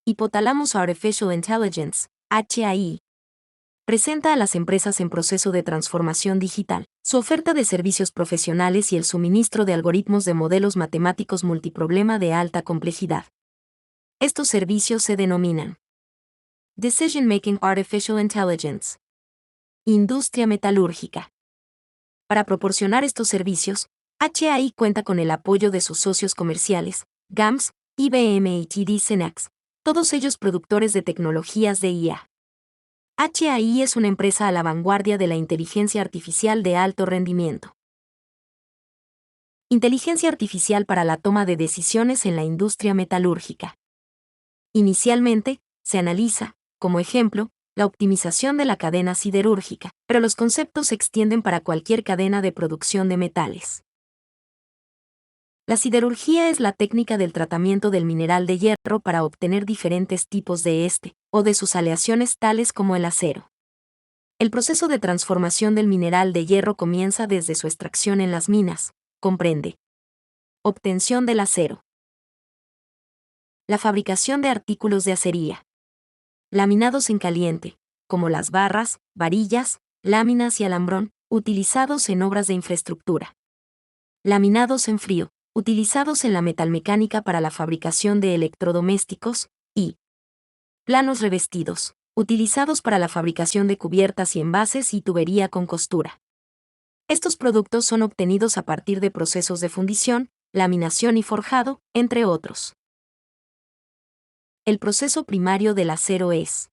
Hipotálamos Artificial Intelligence, HAI, presenta a las empresas en proceso de transformación digital, su oferta de servicios profesionales y el suministro de algoritmos de modelos matemáticos multiproblema de alta complejidad. Estos servicios se denominan Decision Making Artificial Intelligence. Industria metalúrgica. Para proporcionar estos servicios, HAI cuenta con el apoyo de sus socios comerciales, GAMS, IBM y TD SYNNEX, todos ellos productores de tecnologías de IA. HAI es una empresa a la vanguardia de la inteligencia artificial de alto rendimiento. Inteligencia artificial para la toma de decisiones en la industria metalúrgica. Inicialmente, se analiza, como ejemplo, la optimización de la cadena siderúrgica, pero los conceptos se extienden para cualquier cadena de producción de metales. La siderurgia es la técnica del tratamiento del mineral de hierro para obtener diferentes tipos de este, o de sus aleaciones tales como el acero. El proceso de transformación del mineral de hierro comienza desde su extracción en las minas, comprende obtención del acero, la fabricación de artículos de acería, laminados en caliente, como las barras, varillas, láminas y alambrón, utilizados en obras de infraestructura. Laminados en frío, utilizados en la metalmecánica para la fabricación de electrodomésticos, y planos revestidos, utilizados para la fabricación de cubiertas y envases y tubería con costura. Estos productos son obtenidos a partir de procesos de fundición, laminación y forjado, entre otros. El proceso primario del acero es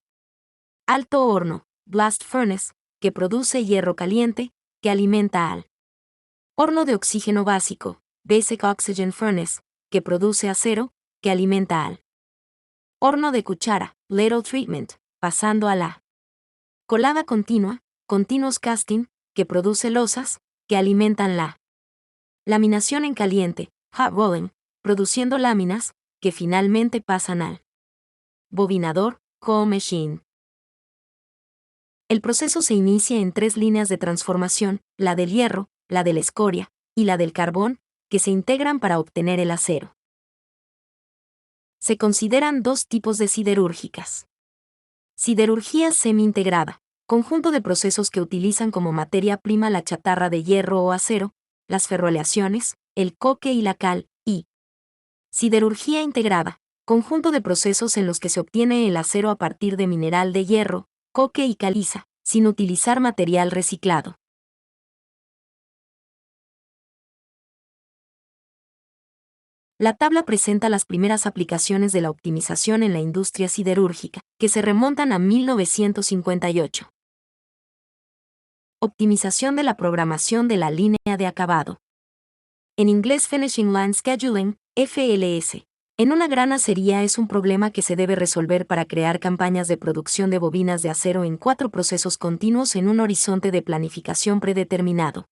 alto horno, blast furnace, que produce hierro caliente, que alimenta al horno de oxígeno básico, basic oxygen furnace, que produce acero, que alimenta al horno de cuchara, ladle treatment, pasando a la colada continua, continuous casting, que produce losas, que alimentan la laminación en caliente, hot rolling, produciendo láminas, que finalmente pasan al bobinador, cold machine. El proceso se inicia en 3 líneas de transformación, la del hierro, la de la escoria, y la del carbón, que se integran para obtener el acero. Se consideran 2 tipos de siderúrgicas. Siderurgia semi-integrada, conjunto de procesos que utilizan como materia prima la chatarra de hierro o acero, las ferroaleaciones, el coque y la cal, y siderurgia integrada, conjunto de procesos en los que se obtiene el acero a partir de mineral de hierro, coque y caliza, sin utilizar material reciclado. La tabla presenta las primeras aplicaciones de la optimización en la industria siderúrgica, que se remontan a 1958. Optimización de la programación de la línea de acabado. En inglés Finishing Line Scheduling, FLS. En una gran acería es un problema que se debe resolver para crear campañas de producción de bobinas de acero en 4 procesos continuos en un horizonte de planificación predeterminado.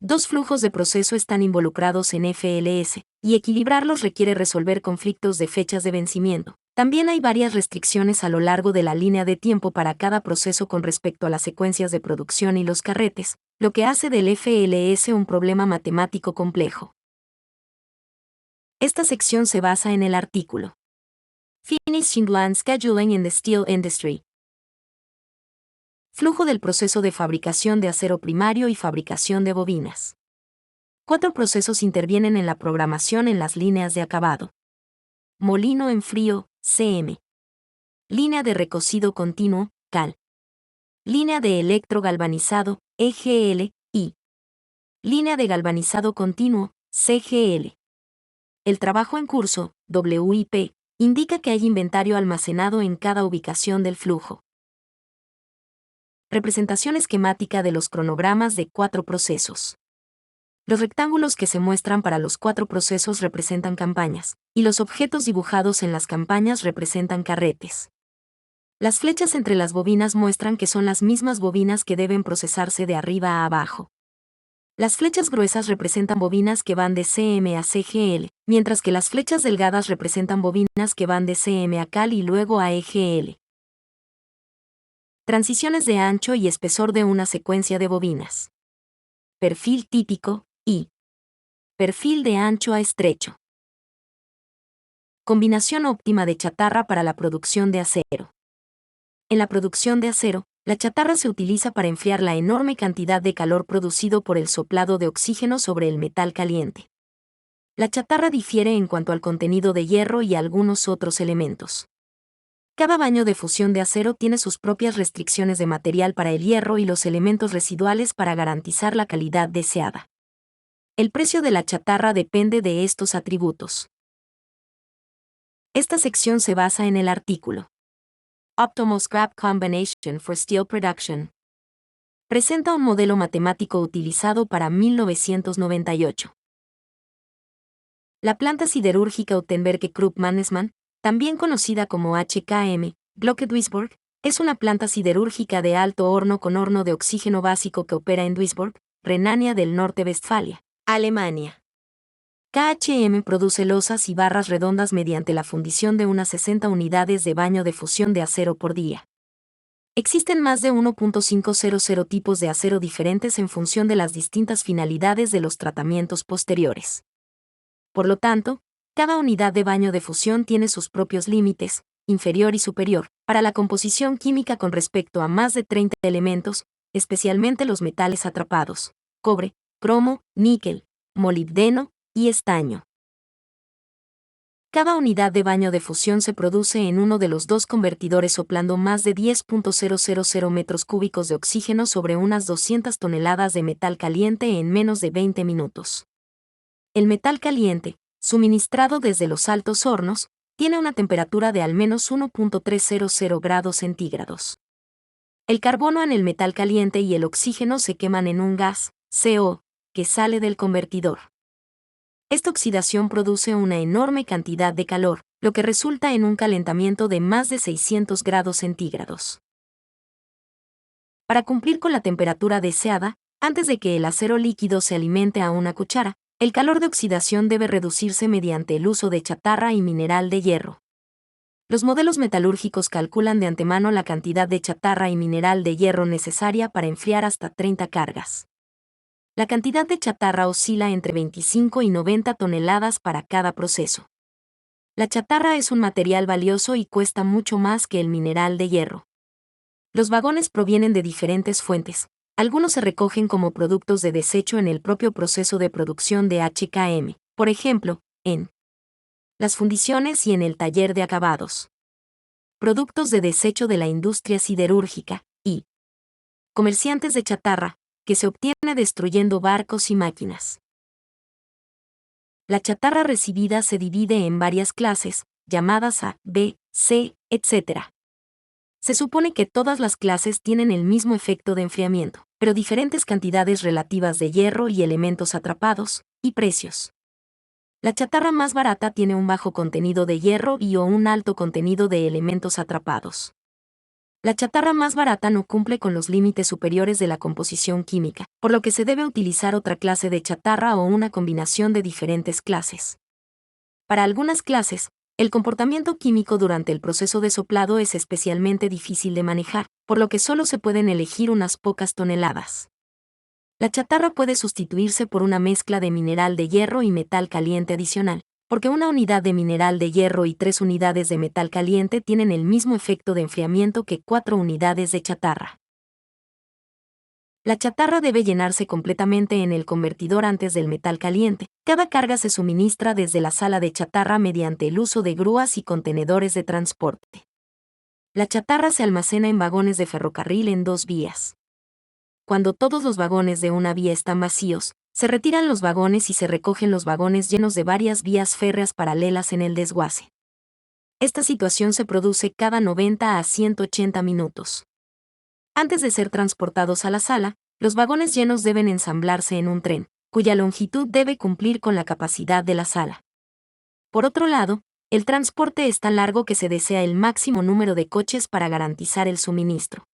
2 flujos de proceso están involucrados en FLS, y equilibrarlos requiere resolver conflictos de fechas de vencimiento. También hay varias restricciones a lo largo de la línea de tiempo para cada proceso con respecto a las secuencias de producción y los carretes, lo que hace del FLS un problema matemático complejo. Esta sección se basa en el artículo Finishing Line Scheduling in the Steel Industry. Flujo del proceso de fabricación de acero primario y fabricación de bobinas. 4 procesos intervienen en la programación en las líneas de acabado. Molino en frío, CM. Línea de recocido continuo, CAL. Línea de electrogalvanizado, EGL, y línea de galvanizado continuo, CGL. El trabajo en curso, WIP, indica que hay inventario almacenado en cada ubicación del flujo. Representación esquemática de los cronogramas de 4 procesos. Los rectángulos que se muestran para los 4 procesos representan campañas, y los objetos dibujados en las campañas representan carretes. Las flechas entre las bobinas muestran que son las mismas bobinas que deben procesarse de arriba a abajo. Las flechas gruesas representan bobinas que van de CM a CGL, mientras que las flechas delgadas representan bobinas que van de CM a CAL y luego a EGL. Transiciones de ancho y espesor de una secuencia de bobinas. Perfil típico, y perfil de ancho a estrecho. Combinación óptima de chatarra para la producción de acero. En la producción de acero, la chatarra se utiliza para enfriar la enorme cantidad de calor producido por el soplado de oxígeno sobre el metal caliente. La chatarra difiere en cuanto al contenido de hierro y algunos otros elementos. Cada baño de fusión de acero tiene sus propias restricciones de material para el hierro y los elementos residuales para garantizar la calidad deseada. El precio de la chatarra depende de estos atributos. Esta sección se basa en el artículo Optimal Scrap Combination for Steel Production. Presenta un modelo matemático utilizado para 1998. La planta siderúrgica Utenberge Krupp Mannesmann, también conocida como HKM, Glocke Duisburg, es una planta siderúrgica de alto horno con horno de oxígeno básico que opera en Duisburg, Renania del Norte-Westfalia, Alemania. KHM produce losas y barras redondas mediante la fundición de unas 60 unidades de baño de fusión de acero por día. Existen más de 1.500 tipos de acero diferentes en función de las distintas finalidades de los tratamientos posteriores. Por lo tanto, cada unidad de baño de fusión tiene sus propios límites, inferior y superior, para la composición química con respecto a más de 30 elementos, especialmente los metales atrapados: cobre, cromo, níquel, molibdeno y estaño. Cada unidad de baño de fusión se produce en uno de los dos convertidores soplando más de 10.000 metros cúbicos de oxígeno sobre unas 200 toneladas de metal caliente en menos de 20 minutos. El metal caliente, suministrado desde los altos hornos, tiene una temperatura de al menos 1.300 grados centígrados. El carbono en el metal caliente y el oxígeno se queman en un gas, CO, que sale del convertidor. Esta oxidación produce una enorme cantidad de calor, lo que resulta en un calentamiento de más de 600 grados centígrados. Para cumplir con la temperatura deseada, antes de que el acero líquido se alimente a una cuchara, el calor de oxidación debe reducirse mediante el uso de chatarra y mineral de hierro. Los modelos metalúrgicos calculan de antemano la cantidad de chatarra y mineral de hierro necesaria para enfriar hasta 30 cargas. La cantidad de chatarra oscila entre 25 y 90 toneladas para cada proceso. La chatarra es un material valioso y cuesta mucho más que el mineral de hierro. Los vagones provienen de diferentes fuentes. Algunos se recogen como productos de desecho en el propio proceso de producción de HKM, por ejemplo, en las fundiciones y en el taller de acabados. Productos de desecho de la industria siderúrgica y comerciantes de chatarra, que se obtiene destruyendo barcos y máquinas. La chatarra recibida se divide en varias clases, llamadas A, B, C, etc. Se supone que todas las clases tienen el mismo efecto de enfriamiento, pero diferentes cantidades relativas de hierro y elementos atrapados, y precios. La chatarra más barata tiene un bajo contenido de hierro y o un alto contenido de elementos atrapados. La chatarra más barata no cumple con los límites superiores de la composición química, por lo que se debe utilizar otra clase de chatarra o una combinación de diferentes clases. Para algunas clases, el comportamiento químico durante el proceso de soplado es especialmente difícil de manejar, por lo que solo se pueden elegir unas pocas toneladas. La chatarra puede sustituirse por una mezcla de mineral de hierro y metal caliente adicional, porque una unidad de mineral de hierro y 3 unidades de metal caliente tienen el mismo efecto de enfriamiento que 4 unidades de chatarra. La chatarra debe llenarse completamente en el convertidor antes del metal caliente. Cada carga se suministra desde la sala de chatarra mediante el uso de grúas y contenedores de transporte. La chatarra se almacena en vagones de ferrocarril en 2 vías. Cuando todos los vagones de una vía están vacíos, se retiran los vagones y se recogen los vagones llenos de varias vías férreas paralelas en el desguace. Esta situación se produce cada 90 a 180 minutos. Antes de ser transportados a la sala, los vagones llenos deben ensamblarse en un tren, cuya longitud debe cumplir con la capacidad de la sala. Por otro lado, el transporte es tan largo que se desea el máximo número de coches para garantizar el suministro.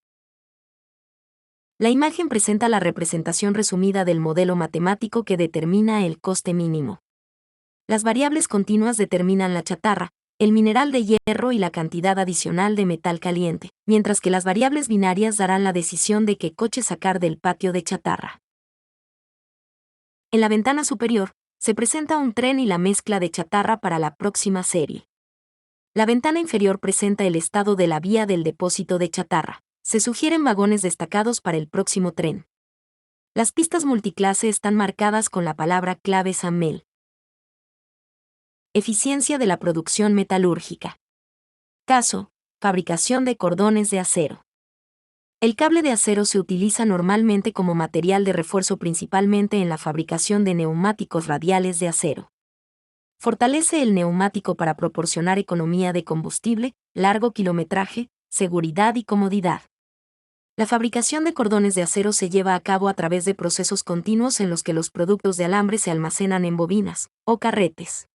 La imagen presenta la representación resumida del modelo matemático que determina el coste mínimo. Las variables continuas determinan la chatarra, el mineral de hierro y la cantidad adicional de metal caliente, mientras que las variables binarias darán la decisión de qué coche sacar del patio de chatarra. En la ventana superior, se presenta un tren y la mezcla de chatarra para la próxima serie. La ventana inferior presenta el estado de la vía del depósito de chatarra. Se sugieren vagones destacados para el próximo tren. Las pistas multiclase están marcadas con la palabra clave SAMMEL. Eficiencia de la producción metalúrgica. Caso: fabricación de cordones de acero. El cable de acero se utiliza normalmente como material de refuerzo principalmente en la fabricación de neumáticos radiales de acero. Fortalece el neumático para proporcionar economía de combustible, largo kilometraje, seguridad y comodidad. La fabricación de cordones de acero se lleva a cabo a través de procesos continuos en los que los productos de alambre se almacenan en bobinas, o carretes.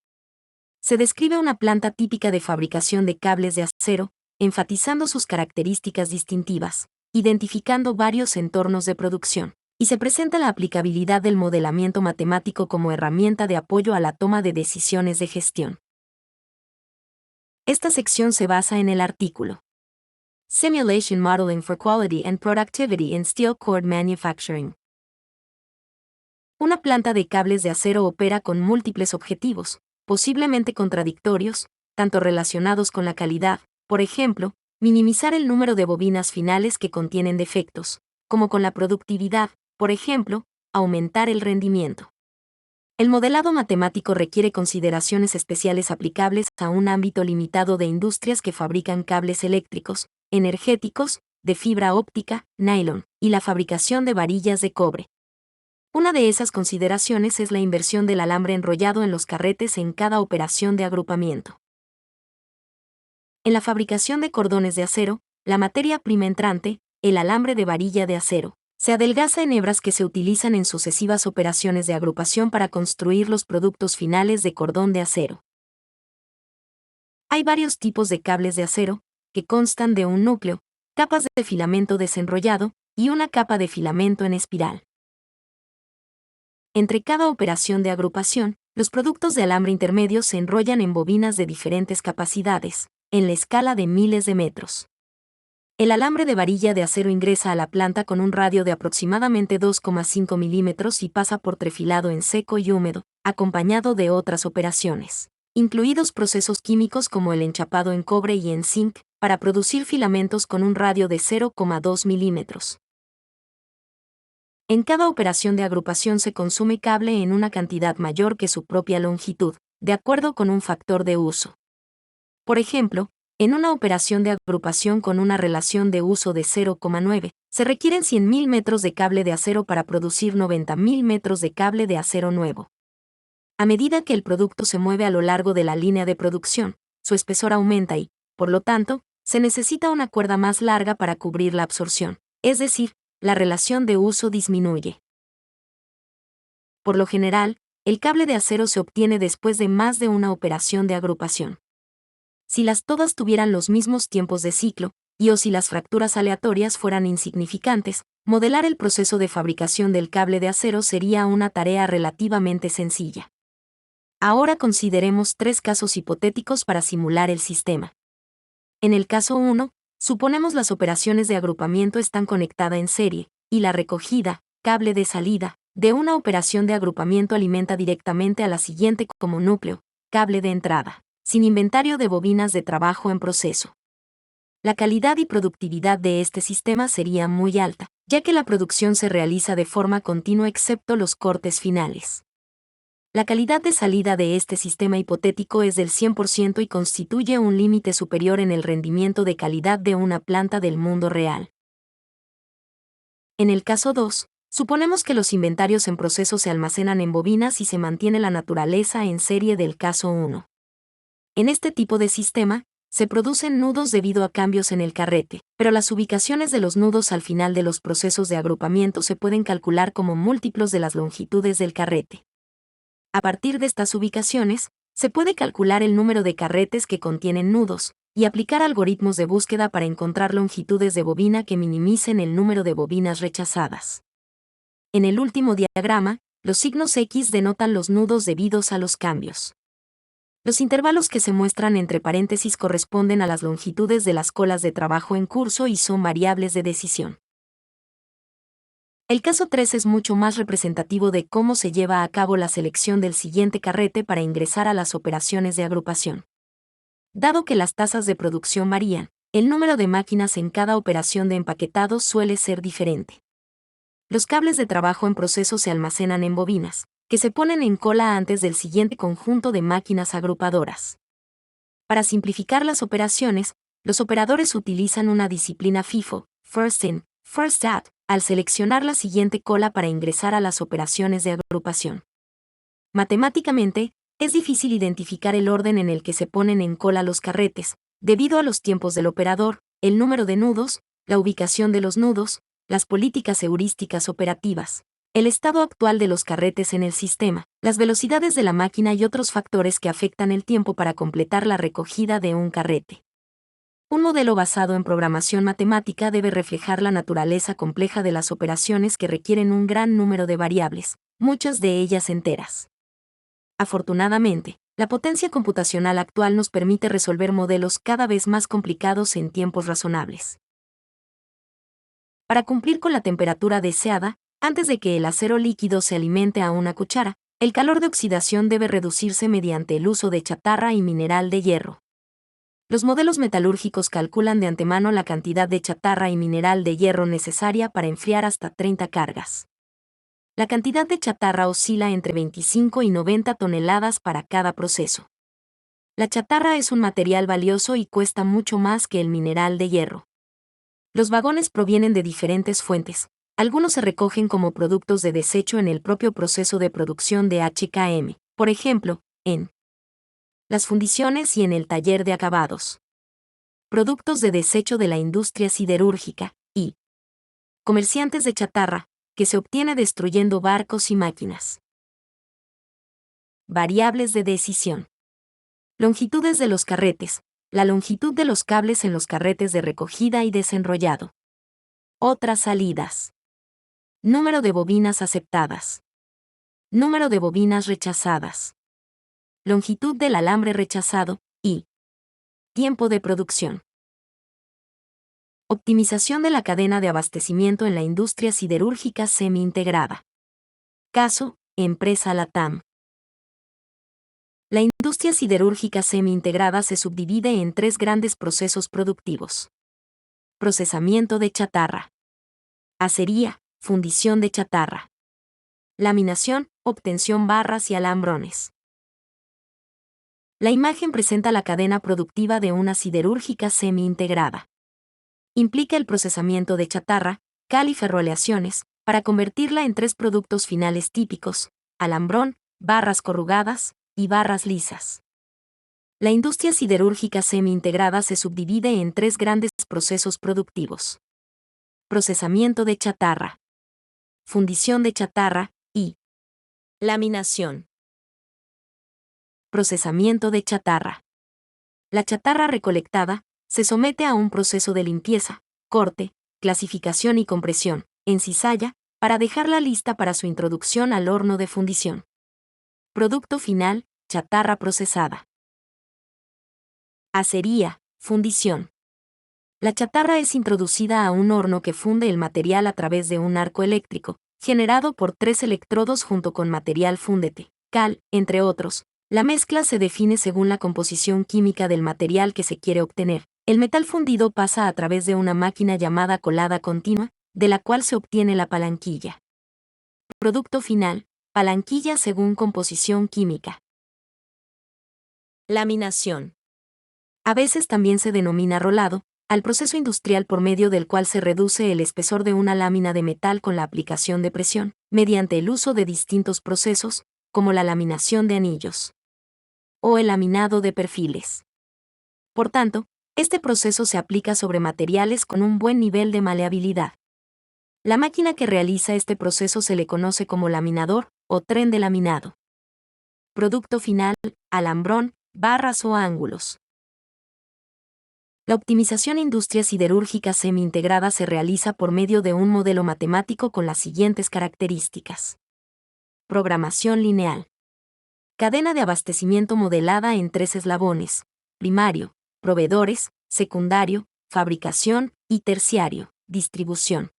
Se describe una planta típica de fabricación de cables de acero, enfatizando sus características distintivas, identificando varios entornos de producción, y se presenta la aplicabilidad del modelamiento matemático como herramienta de apoyo a la toma de decisiones de gestión. Esta sección se basa en el artículo Simulation Modeling for Quality and Productivity in Steel Cord Manufacturing. Una planta de cables de acero opera con múltiples objetivos, posiblemente contradictorios, tanto relacionados con la calidad, por ejemplo, minimizar el número de bobinas finales que contienen defectos, como con la productividad, por ejemplo, aumentar el rendimiento. El modelado matemático requiere consideraciones especiales aplicables a un ámbito limitado de industrias que fabrican cables eléctricos, energéticos, de fibra óptica, nylon, y la fabricación de varillas de cobre. Una de esas consideraciones es la inversión del alambre enrollado en los carretes en cada operación de agrupamiento. En la fabricación de cordones de acero, la materia prima entrante, el alambre de varilla de acero, se adelgaza en hebras que se utilizan en sucesivas operaciones de agrupación para construir los productos finales de cordón de acero. Hay varios tipos de cables de acero, que constan de un núcleo, capas de filamento desenrollado, y una capa de filamento en espiral. Entre cada operación de agrupación, los productos de alambre intermedio se enrollan en bobinas de diferentes capacidades, en la escala de miles de metros. El alambre de varilla de acero ingresa a la planta con un radio de aproximadamente 2,5 milímetros y pasa por trefilado en seco y húmedo, acompañado de otras operaciones, incluidos procesos químicos como el enchapado en cobre y en zinc, para producir filamentos con un radio de 0,2 milímetros. En cada operación de agrupación se consume cable en una cantidad mayor que su propia longitud, de acuerdo con un factor de uso. Por ejemplo, en una operación de agrupación con una relación de uso de 0,9, se requieren 100.000 metros de cable de acero para producir 90.000 metros de cable de acero nuevo. A medida que el producto se mueve a lo largo de la línea de producción, su espesor aumenta y, por lo tanto, se necesita una cuerda más larga para cubrir la absorción, es decir, la relación de uso disminuye. Por lo general, el cable de acero se obtiene después de más de una operación de agrupación. Si las todas tuvieran los mismos tiempos de ciclo, o si las fracturas aleatorias fueran insignificantes, modelar el proceso de fabricación del cable de acero sería una tarea relativamente sencilla. Ahora consideremos 3 casos hipotéticos para simular el sistema. En el caso 1, suponemos las operaciones de agrupamiento están conectadas en serie, y la recogida, cable de salida, de una operación de agrupamiento alimenta directamente a la siguiente como núcleo, cable de entrada, sin inventario de bobinas de trabajo en proceso. La calidad y productividad de este sistema sería muy alta, ya que la producción se realiza de forma continua excepto los cortes finales. La calidad de salida de este sistema hipotético es del 100% y constituye un límite superior en el rendimiento de calidad de una planta del mundo real. En el caso 2, suponemos que los inventarios en proceso se almacenan en bobinas y se mantiene la naturaleza en serie del caso 1. En este tipo de sistema, se producen nudos debido a cambios en el carrete, pero las ubicaciones de los nudos al final de los procesos de agrupamiento se pueden calcular como múltiplos de las longitudes del carrete. A partir de estas ubicaciones, se puede calcular el número de carretes que contienen nudos, y aplicar algoritmos de búsqueda para encontrar longitudes de bobina que minimicen el número de bobinas rechazadas. En el último diagrama, los signos X denotan los nudos debidos a los cambios. Los intervalos que se muestran entre paréntesis corresponden a las longitudes de las colas de trabajo en curso y son variables de decisión. El caso 3 es mucho más representativo de cómo se lleva a cabo la selección del siguiente carrete para ingresar a las operaciones de agrupación. Dado que las tasas de producción varían, el número de máquinas en cada operación de empaquetado suele ser diferente. Los cables de trabajo en proceso se almacenan en bobinas, que se ponen en cola antes del siguiente conjunto de máquinas agrupadoras. Para simplificar las operaciones, los operadores utilizan una disciplina FIFO, First In, First Out, al seleccionar la siguiente cola para ingresar a las operaciones de agrupación. Matemáticamente, es difícil identificar el orden en el que se ponen en cola los carretes, debido a los tiempos del operador, el número de nudos, la ubicación de los nudos, las políticas heurísticas operativas, el estado actual de los carretes en el sistema, las velocidades de la máquina y otros factores que afectan el tiempo para completar la recogida de un carrete. Un modelo basado en programación matemática debe reflejar la naturaleza compleja de las operaciones que requieren un gran número de variables, muchas de ellas enteras. Afortunadamente, la potencia computacional actual nos permite resolver modelos cada vez más complicados en tiempos razonables. Para cumplir con la temperatura deseada, antes de que el acero líquido se alimente a una cuchara, el calor de oxidación debe reducirse mediante el uso de chatarra y mineral de hierro. Los modelos metalúrgicos calculan de antemano la cantidad de chatarra y mineral de hierro necesaria para enfriar hasta 30 cargas. La cantidad de chatarra oscila entre 25 y 90 toneladas para cada proceso. La chatarra es un material valioso y cuesta mucho más que el mineral de hierro. Los vagones provienen de diferentes fuentes. Algunos se recogen como productos de desecho en el propio proceso de producción de HKM, por ejemplo, en las fundiciones y en el taller de acabados. Productos de desecho de la industria siderúrgica, y comerciantes de chatarra, que se obtiene destruyendo barcos y máquinas. Variables de decisión. Longitudes de los carretes. La longitud de los cables en los carretes de recogida y desenrollado. Otras salidas. Número de bobinas aceptadas. Número de bobinas rechazadas. Longitud del alambre rechazado, y tiempo de producción. Optimización de la cadena de abastecimiento en la industria siderúrgica semi-integrada. Caso, empresa LATAM. La industria siderúrgica semi-integrada se subdivide en 3 grandes procesos productivos. Procesamiento de chatarra. Acería, fundición de chatarra. Laminación, obtención barras y alambrones. La imagen presenta la cadena productiva de una siderúrgica semi-integrada. Implica el procesamiento de chatarra, cal y ferroaleaciones, para convertirla en 3 productos finales típicos: alambrón, barras corrugadas y barras lisas. La industria siderúrgica semi-integrada se subdivide en 3 grandes procesos productivos. Procesamiento de chatarra. Fundición de chatarra y laminación. Procesamiento de chatarra. La chatarra recolectada se somete a un proceso de limpieza, corte, clasificación y compresión, en cizalla, para dejarla lista para su introducción al horno de fundición. Producto final, chatarra procesada. Acería, fundición. La chatarra es introducida a un horno que funde el material a través de un arco eléctrico, generado por 3 electrodos junto con material fúndete, cal, entre otros. La mezcla se define según la composición química del material que se quiere obtener. El metal fundido pasa a través de una máquina llamada colada continua, de la cual se obtiene la palanquilla. Producto final, palanquilla según composición química. Laminación. A veces también se denomina rolado, al proceso industrial por medio del cual se reduce el espesor de una lámina de metal con la aplicación de presión, mediante el uso de distintos procesos, como la laminación de anillos o el laminado de perfiles. Por tanto, este proceso se aplica sobre materiales con un buen nivel de maleabilidad. La máquina que realiza este proceso se le conoce como laminador o tren de laminado. Producto final, alambrón, barras o ángulos. La optimización industria siderúrgica semi-integrada se realiza por medio de un modelo matemático con las siguientes características. Programación lineal. Cadena de abastecimiento modelada en 3 eslabones: primario, proveedores, secundario, fabricación, y terciario, distribución.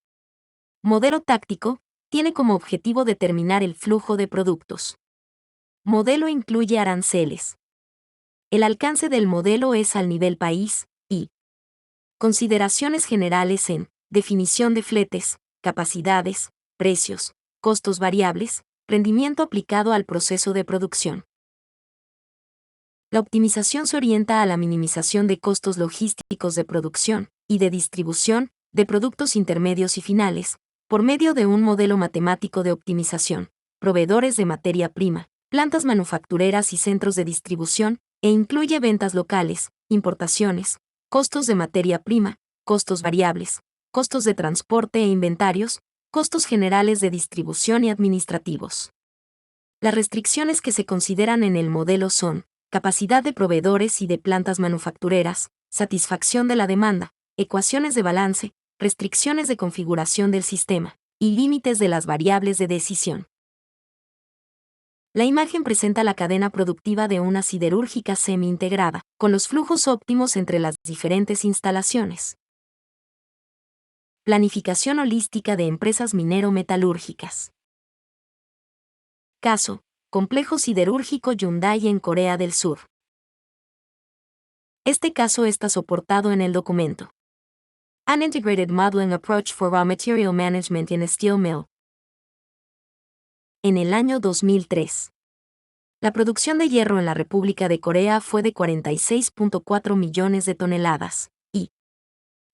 Modelo táctico, tiene como objetivo determinar el flujo de productos. Modelo incluye aranceles. El alcance del modelo es al nivel país y consideraciones generales en definición de fletes, capacidades, precios, costos variables, rendimiento aplicado al proceso de producción. La optimización se orienta a la minimización de costos logísticos de producción y de distribución de productos intermedios y finales, por medio de un modelo matemático de optimización, proveedores de materia prima, plantas manufactureras y centros de distribución, e incluye ventas locales, importaciones, costos de materia prima, costos variables, costos de transporte e inventarios, costos generales de distribución y administrativos. Las restricciones que se consideran en el modelo son capacidad de proveedores y de plantas manufactureras, satisfacción de la demanda, ecuaciones de balance, restricciones de configuración del sistema, y límites de las variables de decisión. La imagen presenta la cadena productiva de una siderúrgica semi-integrada, con los flujos óptimos entre las diferentes instalaciones. Planificación holística de empresas minero-metalúrgicas. Caso: Complejo siderúrgico Hyundai en Corea del Sur. Este caso está soportado en el documento An Integrated Modeling Approach for Raw Material Management in a Steel Mill. En el año 2003, la producción de hierro en la República de Corea fue de 46.4 millones de toneladas, y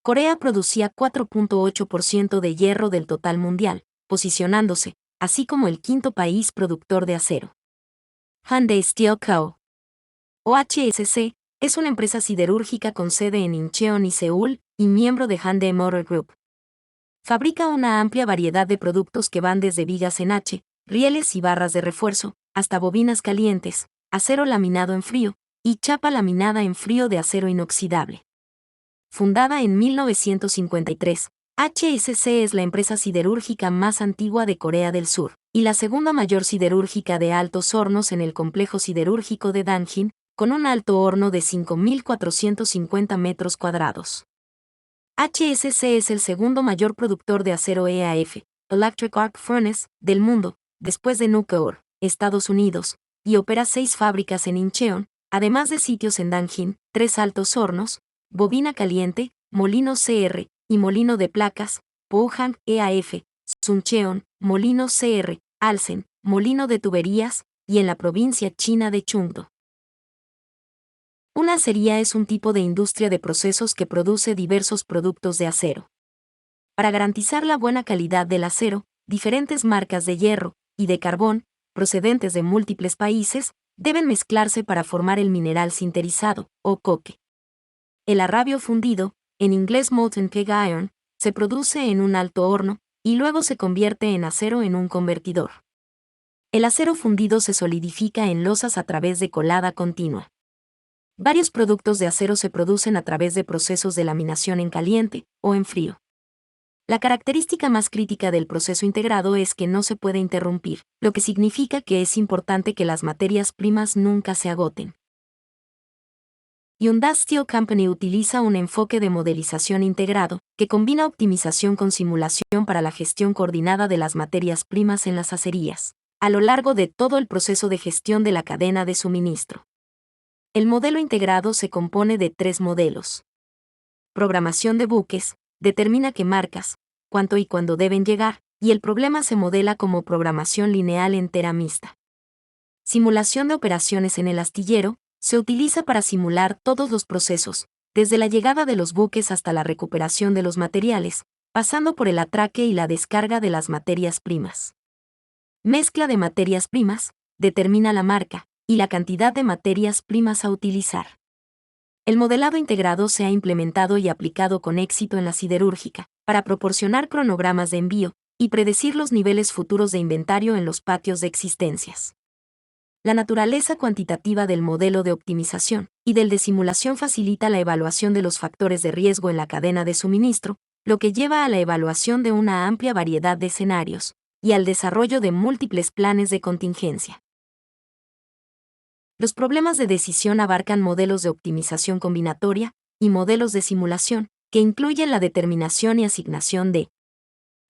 Corea producía 4.8% de hierro del total mundial, posicionándose, así como el quinto país productor de acero. Hyundai Steel Co. o HSC, es una empresa siderúrgica con sede en Incheon y Seúl, y miembro de Hyundai Motor Group. Fabrica una amplia variedad de productos que van desde vigas en H, rieles y barras de refuerzo, hasta bobinas calientes, acero laminado en frío, y chapa laminada en frío de acero inoxidable. Fundada en 1953, HSC es la empresa siderúrgica más antigua de Corea del Sur, y la segunda mayor siderúrgica de altos hornos en el complejo siderúrgico de Danjin, con un alto horno de 5.450 metros cuadrados. HSC es el segundo mayor productor de acero EAF, Electric Arc Furnace, del mundo, después de Nucor, Estados Unidos, y opera 6 fábricas en Incheon, además de sitios en Danjin, 3 altos hornos, bobina caliente, molino CR, y molino de placas, Pohang EAF, Suncheon, molino CR, Alsen, molino de tuberías, y en la provincia china de Chungdo. Una acería es un tipo de industria de procesos que produce diversos productos de acero. Para garantizar la buena calidad del acero, diferentes marcas de hierro y de carbón, procedentes de múltiples países, deben mezclarse para formar el mineral sinterizado, o coque. El arrabio fundido, en inglés molten pig iron, se produce en un alto horno, y luego se convierte en acero en un convertidor. El acero fundido se solidifica en losas a través de colada continua. Varios productos de acero se producen a través de procesos de laminación en caliente o en frío. La característica más crítica del proceso integrado es que no se puede interrumpir, lo que significa que es importante que las materias primas nunca se agoten. Hyundai Steel Company utiliza un enfoque de modelización integrado, que combina optimización con simulación para la gestión coordinada de las materias primas en las acerías, a lo largo de todo el proceso de gestión de la cadena de suministro. El modelo integrado se compone de 3 modelos. Programación de buques, determina qué marcas, cuánto y cuándo deben llegar, y el problema se modela como programación lineal entera mixta. Simulación de operaciones en el astillero, se utiliza para simular todos los procesos, desde la llegada de los buques hasta la recuperación de los materiales, pasando por el atraque y la descarga de las materias primas. Mezcla de materias primas, determina la marca y la cantidad de materias primas a utilizar. El modelado integrado se ha implementado y aplicado con éxito en la siderúrgica, para proporcionar cronogramas de envío y predecir los niveles futuros de inventario en los patios de existencias. La naturaleza cuantitativa del modelo de optimización y del de simulación facilita la evaluación de los factores de riesgo en la cadena de suministro, lo que lleva a la evaluación de una amplia variedad de escenarios y al desarrollo de múltiples planes de contingencia. Los problemas de decisión abarcan modelos de optimización combinatoria y modelos de simulación, que incluyen la determinación y asignación de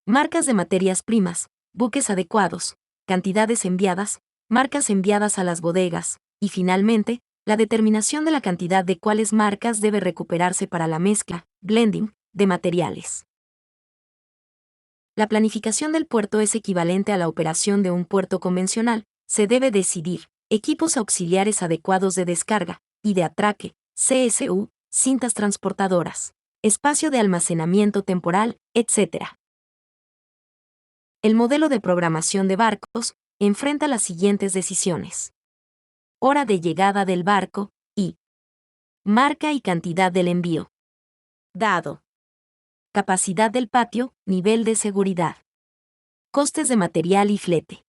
marcas de materias primas, buques adecuados, cantidades enviadas, marcas enviadas a las bodegas, y finalmente, La determinación de la cantidad de cuáles marcas debe recuperarse para la mezcla, blending, de materiales. La planificación del puerto es equivalente a la operación de un puerto convencional. Se debe decidir equipos auxiliares adecuados de descarga y de atraque, CSU, cintas transportadoras, espacio de almacenamiento temporal, etc. El modelo de programación de barcos enfrenta las siguientes decisiones: hora de llegada del barco y marca y cantidad del envío. Dado. Capacidad del patio, nivel de seguridad. Costes de material y flete.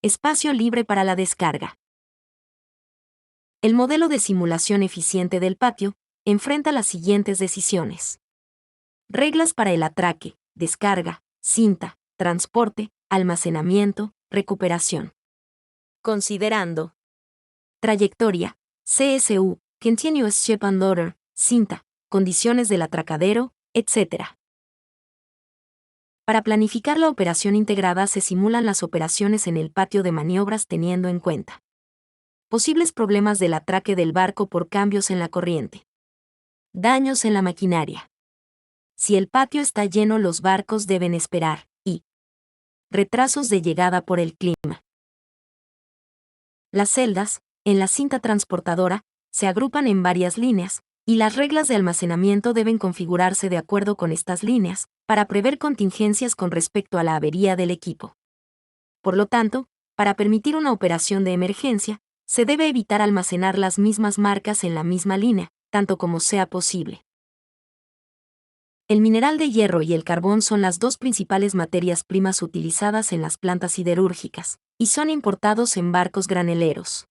Espacio libre para la descarga. El modelo de simulación eficiente del patio enfrenta las siguientes decisiones: reglas para el atraque, descarga, cinta, transporte, almacenamiento, recuperación. Considerando trayectoria, CSU, Continuous Ship and Loader, cinta, condiciones del atracadero, etc. Para planificar la operación integrada se simulan las operaciones en el patio de maniobras teniendo en cuenta posibles problemas del atraque del barco por cambios en la corriente, daños en la maquinaria. Si el patio está lleno, los barcos deben esperar, y retrasos de llegada por el clima. Las celdas, en la cinta transportadora, se agrupan en varias líneas, y las reglas de almacenamiento deben configurarse de acuerdo con estas líneas, para prever contingencias con respecto a la avería del equipo. Por lo tanto, para permitir una operación de emergencia, se debe evitar almacenar las mismas marcas en la misma línea, tanto como sea posible. El mineral de hierro y el carbón son las dos principales materias primas utilizadas en las plantas siderúrgicas, y son importados en barcos graneleros.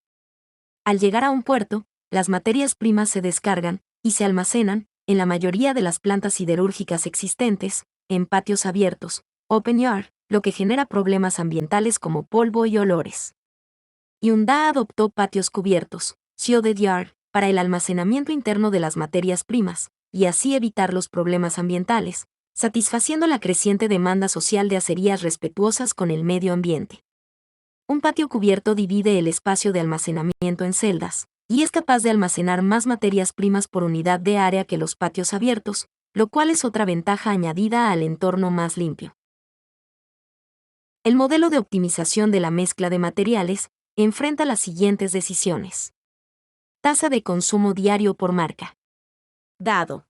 Al llegar a un puerto, las materias primas se descargan y se almacenan, en la mayoría de las plantas siderúrgicas existentes, en patios abiertos, open yard, lo que genera problemas ambientales como polvo y olores. Hyundai adoptó patios cubiertos, shielded yard, para el almacenamiento interno de las materias primas, y así evitar los problemas ambientales, satisfaciendo la creciente demanda social de acerías respetuosas con el medio ambiente. Un patio cubierto divide el espacio de almacenamiento en celdas, y es capaz de almacenar más materias primas por unidad de área que los patios abiertos, lo cual es otra ventaja añadida al entorno más limpio. El modelo de optimización de la mezcla de materiales enfrenta las siguientes decisiones: tasa de consumo diario por marca. Dado.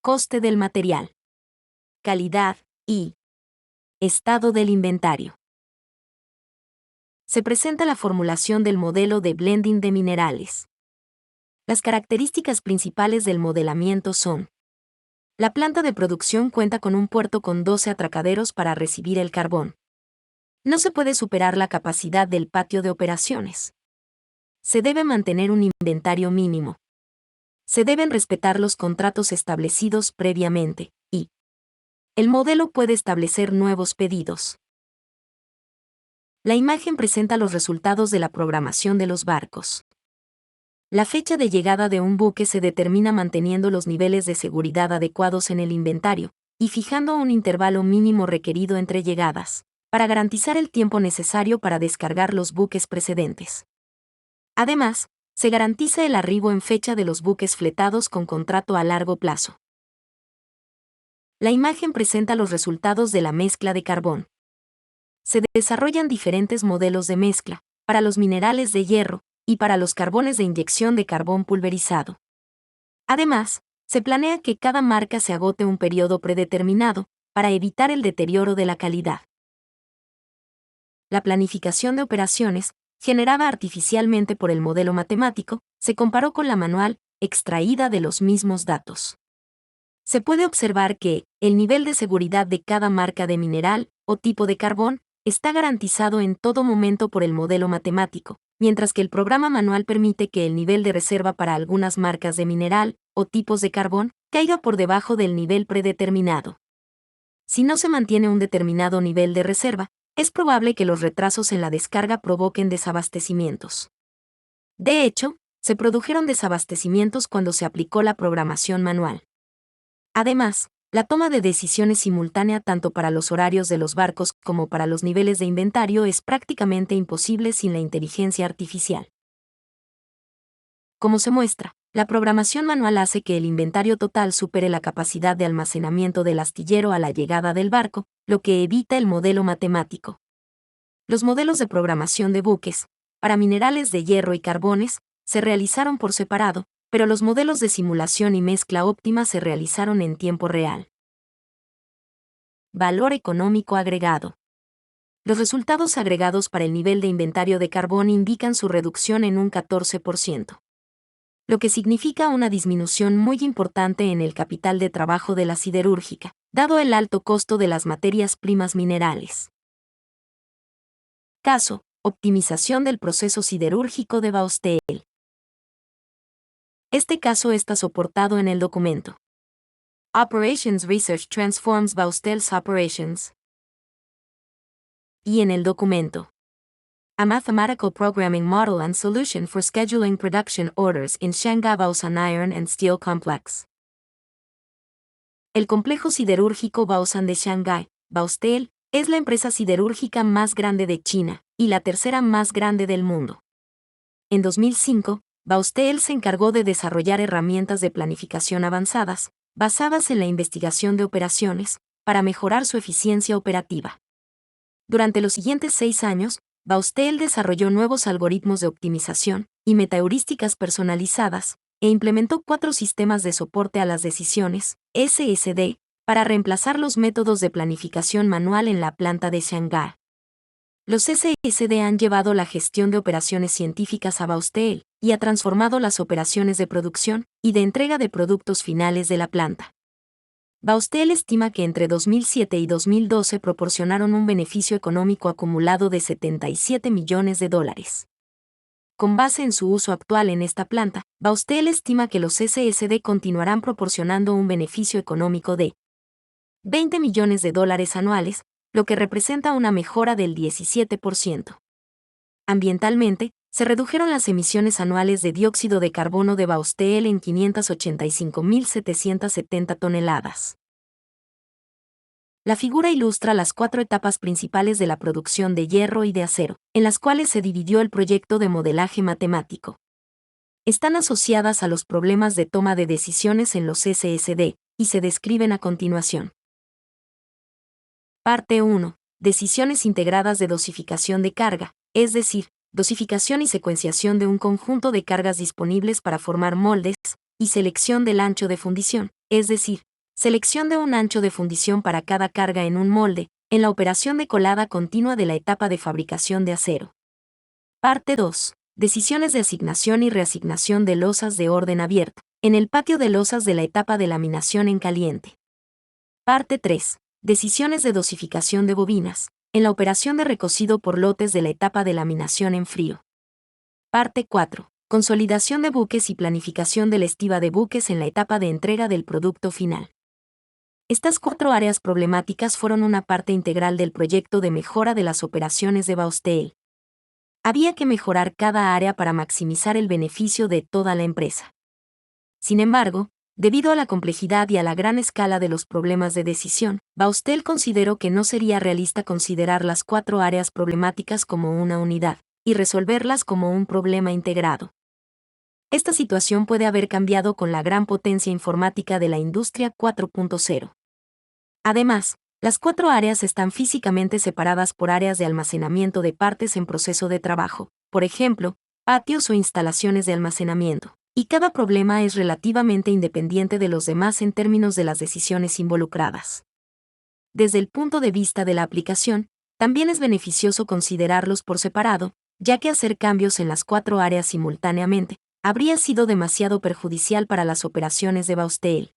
Coste del material. Calidad y estado del inventario. Se presenta la formulación del modelo de blending de minerales. Las características principales del modelamiento son: la planta de producción cuenta con un puerto con 12 atracaderos para recibir el carbón. No se puede superar la capacidad del patio de operaciones. Se debe mantener un inventario mínimo. Se deben respetar los contratos establecidos previamente, y el modelo puede establecer nuevos pedidos. La imagen presenta los resultados de la programación de los barcos. La fecha de llegada de un buque se determina manteniendo los niveles de seguridad adecuados en el inventario, y fijando un intervalo mínimo requerido entre llegadas, para garantizar el tiempo necesario para descargar los buques precedentes. Además, se garantiza el arribo en fecha de los buques fletados con contrato a largo plazo. La imagen presenta los resultados de la mezcla de carbón. Se desarrollan diferentes modelos de mezcla, para los minerales de hierro, y para los carbones de inyección de carbón pulverizado. Además, se planea que cada marca se agote un periodo predeterminado, para evitar el deterioro de la calidad. La planificación de operaciones, generada artificialmente por el modelo matemático, se comparó con la manual, extraída de los mismos datos. Se puede observar que el nivel de seguridad de cada marca de mineral o tipo de carbón está garantizado en todo momento por el modelo matemático, mientras que el programa manual permite que el nivel de reserva para algunas marcas de mineral o tipos de carbón caiga por debajo del nivel predeterminado. Si no se mantiene un determinado nivel de reserva, es probable que los retrasos en la descarga provoquen desabastecimientos. De hecho, se produjeron desabastecimientos cuando se aplicó la programación manual. Además, la toma de decisiones simultánea tanto para los horarios de los barcos como para los niveles de inventario es prácticamente imposible sin la inteligencia artificial. Como se muestra, la programación manual hace que el inventario total supere la capacidad de almacenamiento del astillero a la llegada del barco, lo que evita el modelo matemático. Los modelos de programación de buques, para minerales de hierro y carbones, se realizaron por separado, pero los modelos de simulación y mezcla óptima se realizaron en tiempo real. Valor económico agregado. Los resultados agregados para el nivel de inventario de carbón indican su reducción en un 14%, lo que significa una disminución muy importante en el capital de trabajo de la siderúrgica, dado el alto costo de las materias primas minerales. Caso: optimización del proceso siderúrgico de Baustel. Este caso está soportado en el documento Operations Research Transforms Baustel's Operations y en el documento A Mathematical Programming Model and Solution for Scheduling Production Orders in Shanghai Baosan Iron and Steel Complex. El complejo siderúrgico Baosan de Shanghái, Baustel, es la empresa siderúrgica más grande de China y la tercera más grande del mundo. En 2005, Baustel se encargó de desarrollar herramientas de planificación avanzadas, basadas en la investigación de operaciones, para mejorar su eficiencia operativa. Durante los siguientes 6 años, Baustel desarrolló nuevos algoritmos de optimización y metaheurísticas personalizadas, e implementó 4 sistemas de soporte a las decisiones, SSD, para reemplazar los métodos de planificación manual en la planta de Shanghái. Los SSD han llevado la gestión de operaciones científicas a Baustel y ha transformado las operaciones de producción y de entrega de productos finales de la planta. Baustel estima que entre 2007 y 2012 proporcionaron un beneficio económico acumulado de $77 millones. Con base en su uso actual en esta planta, Baustel estima que los SSD continuarán proporcionando un beneficio económico de $20 millones anuales, lo que representa una mejora del 17%. Ambientalmente, se redujeron las emisiones anuales de dióxido de carbono de Baustel en 585.770 toneladas. La figura ilustra las 4 etapas principales de la producción de hierro y de acero, en las cuales se dividió el proyecto de modelaje matemático. Están asociadas a los problemas de toma de decisiones en los SSD, y se describen a continuación. Parte 1. Decisiones integradas de dosificación de carga, es decir, dosificación y secuenciación de un conjunto de cargas disponibles para formar moldes, y selección del ancho de fundición, es decir, selección de un ancho de fundición para cada carga en un molde, en la operación de colada continua de la etapa de fabricación de acero. Parte 2. Decisiones de asignación y reasignación de losas de orden abierto, en el patio de losas de la etapa de laminación en caliente. Parte 3. Decisiones de dosificación de bobinas, en la operación de recocido por lotes de la etapa de laminación en frío. Parte 4. Consolidación de buques y planificación de la estiba de buques en la etapa de entrega del producto final. Estas 4 áreas problemáticas fueron una parte integral del proyecto de mejora de las operaciones de Baustel. Había que mejorar cada área para maximizar el beneficio de toda la empresa. Sin embargo, debido a la complejidad y a la gran escala de los problemas de decisión, Baustel consideró que no sería realista considerar las 4 áreas problemáticas como una unidad, y resolverlas como un problema integrado. Esta situación puede haber cambiado con la gran potencia informática de la industria 4.0. Además, las 4 áreas están físicamente separadas por áreas de almacenamiento de partes en proceso de trabajo, por ejemplo, patios o instalaciones de almacenamiento. Y cada problema es relativamente independiente de los demás en términos de las decisiones involucradas. Desde el punto de vista de la aplicación, también es beneficioso considerarlos por separado, ya que hacer cambios en las 4 áreas simultáneamente habría sido demasiado perjudicial para las operaciones de Baustel.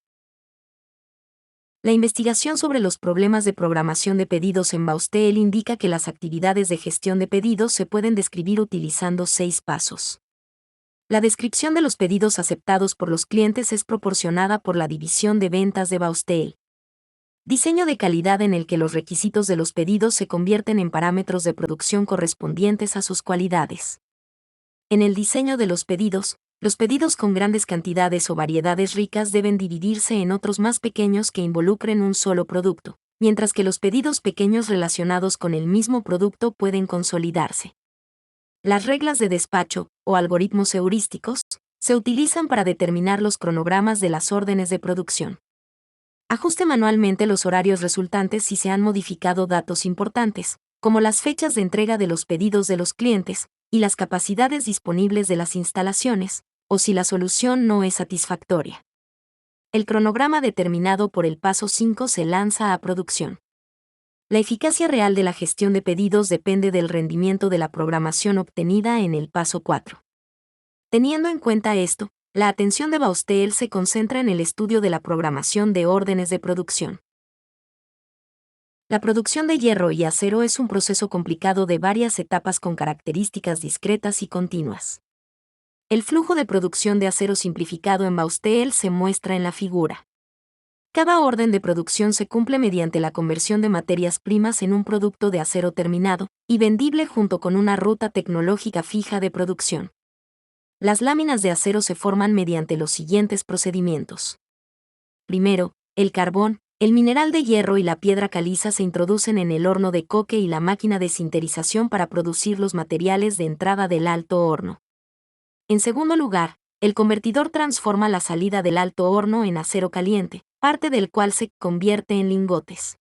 La investigación sobre los problemas de programación de pedidos en Baustel indica que las actividades de gestión de pedidos se pueden describir utilizando 6 pasos. La descripción de los pedidos aceptados por los clientes es proporcionada por la división de ventas de Baustel. Diseño de calidad en el que los requisitos de los pedidos se convierten en parámetros de producción correspondientes a sus cualidades. En el diseño de los pedidos con grandes cantidades o variedades ricas deben dividirse en otros más pequeños que involucren un solo producto, mientras que los pedidos pequeños relacionados con el mismo producto pueden consolidarse. Las reglas de despacho, o algoritmos heurísticos, se utilizan para determinar los cronogramas de las órdenes de producción. Ajuste manualmente los horarios resultantes si se han modificado datos importantes, como las fechas de entrega de los pedidos de los clientes y las capacidades disponibles de las instalaciones, o si la solución no es satisfactoria. El cronograma determinado por el paso 5 se lanza a producción. La eficacia real de la gestión de pedidos depende del rendimiento de la programación obtenida en el paso 4. Teniendo en cuenta esto, la atención de Bausteel se concentra en el estudio de la programación de órdenes de producción. La producción de hierro y acero es un proceso complicado de varias etapas con características discretas y continuas. El flujo de producción de acero simplificado en Bausteel se muestra en la figura. Cada orden de producción se cumple mediante la conversión de materias primas en un producto de acero terminado y vendible junto con una ruta tecnológica fija de producción. Las láminas de acero se forman mediante los siguientes procedimientos. Primero, el carbón, el mineral de hierro y la piedra caliza se introducen en el horno de coque y la máquina de sinterización para producir los materiales de entrada del alto horno. En segundo lugar, el convertidor transforma la salida del alto horno en acero caliente, parte del cual se convierte en lingotes.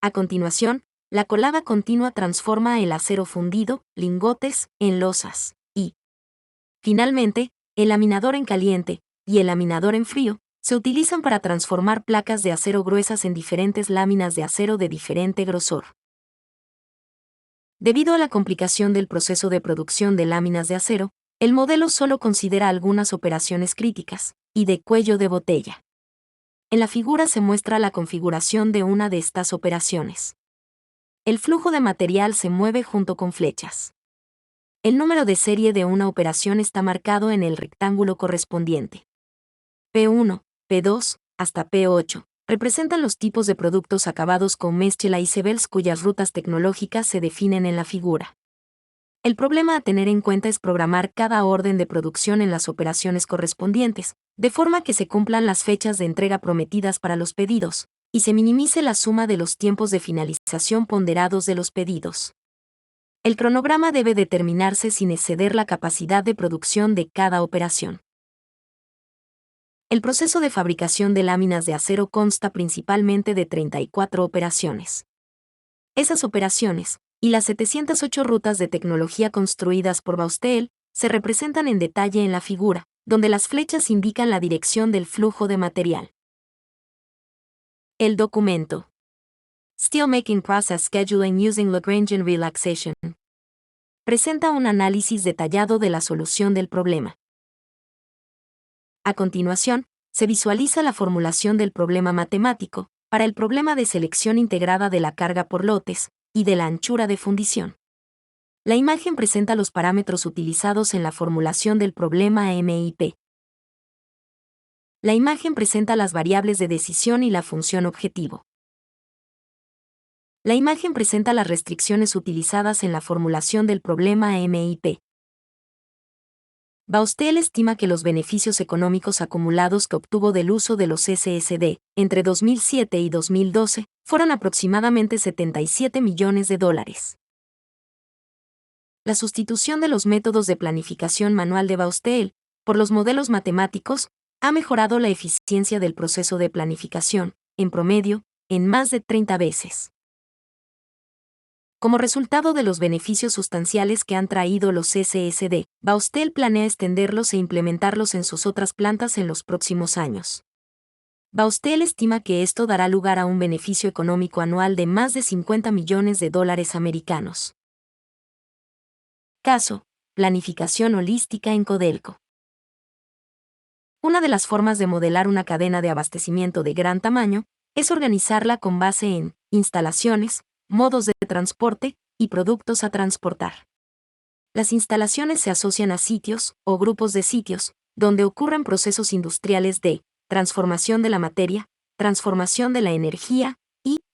A continuación, la colada continua transforma el acero fundido, lingotes, en losas. Finalmente, el laminador en caliente y el laminador en frío se utilizan para transformar placas de acero gruesas en diferentes láminas de acero de diferente grosor. Debido a la complicación del proceso de producción de láminas de acero, el modelo solo considera algunas operaciones críticas y de cuello de botella. En la figura se muestra la configuración de una de estas operaciones. El flujo de material se mueve junto con flechas. El número de serie de una operación está marcado en el rectángulo correspondiente. P1, P2, hasta P8, representan los tipos de productos acabados con Meschel y Sebels cuyas rutas tecnológicas se definen en la figura. El problema a tener en cuenta es programar cada orden de producción en las operaciones correspondientes, de forma que se cumplan las fechas de entrega prometidas para los pedidos, y se minimice la suma de los tiempos de finalización ponderados de los pedidos. El cronograma debe determinarse sin exceder la capacidad de producción de cada operación. El proceso de fabricación de láminas de acero consta principalmente de 34 operaciones. Esas operaciones, y las 708 rutas de tecnología construidas por Bausteel, se representan en detalle en la figura, donde las flechas indican la dirección del flujo de material. El documento. Steelmaking Process Scheduling Using Lagrangian Relaxation. Presenta un análisis detallado de la solución del problema. A continuación, se visualiza la formulación del problema matemático, para el problema de selección integrada de la carga por lotes, y de la anchura de fundición. La imagen presenta los parámetros utilizados en la formulación del problema MIP. La imagen presenta las variables de decisión y la función objetivo. La imagen presenta las restricciones utilizadas en la formulación del problema MIP. Bausteel estima que los beneficios económicos acumulados que obtuvo del uso de los SSD entre 2007 y 2012 fueron aproximadamente $77 millones. La sustitución de los métodos de planificación manual de Bausteel por los modelos matemáticos ha mejorado la eficiencia del proceso de planificación, en promedio, en más de 30 veces. Como resultado de los beneficios sustanciales que han traído los SSD, Bausteel planea extenderlos e implementarlos en sus otras plantas en los próximos años. Bausteel estima que esto dará lugar a un beneficio económico anual de más de $50 millones americanos. Caso: planificación holística en Codelco. Una de las formas de modelar una cadena de abastecimiento de gran tamaño es organizarla con base en instalaciones, modos de transporte y productos a transportar. Las instalaciones se asocian a sitios o grupos de sitios donde ocurren procesos industriales de transformación de la materia, transformación de la energía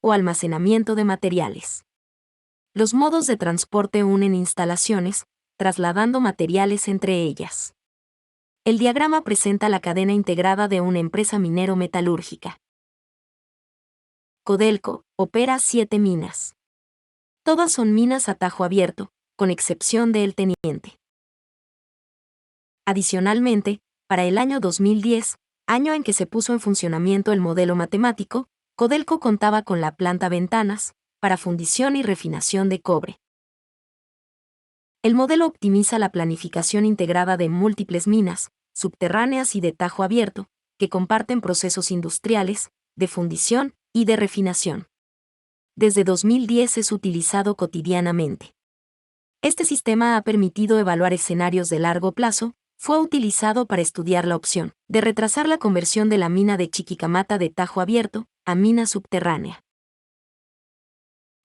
o almacenamiento de materiales. Los modos de transporte unen instalaciones, trasladando materiales entre ellas. El diagrama presenta la cadena integrada de una empresa minero-metalúrgica. Codelco opera 7 minas. Todas son minas a tajo abierto, con excepción de El Teniente. Adicionalmente, para el año 2010, año en que se puso en funcionamiento el modelo matemático, Codelco contaba con la planta Ventanas, para fundición y refinación de cobre. El modelo optimiza la planificación integrada de múltiples minas, subterráneas y de tajo abierto, que comparten procesos industriales, de fundición y de refinación. Desde 2010 es utilizado cotidianamente. Este sistema ha permitido evaluar escenarios de largo plazo. Fue utilizado para estudiar la opción de retrasar la conversión de la mina de Chiquicamata de tajo abierto a mina subterránea.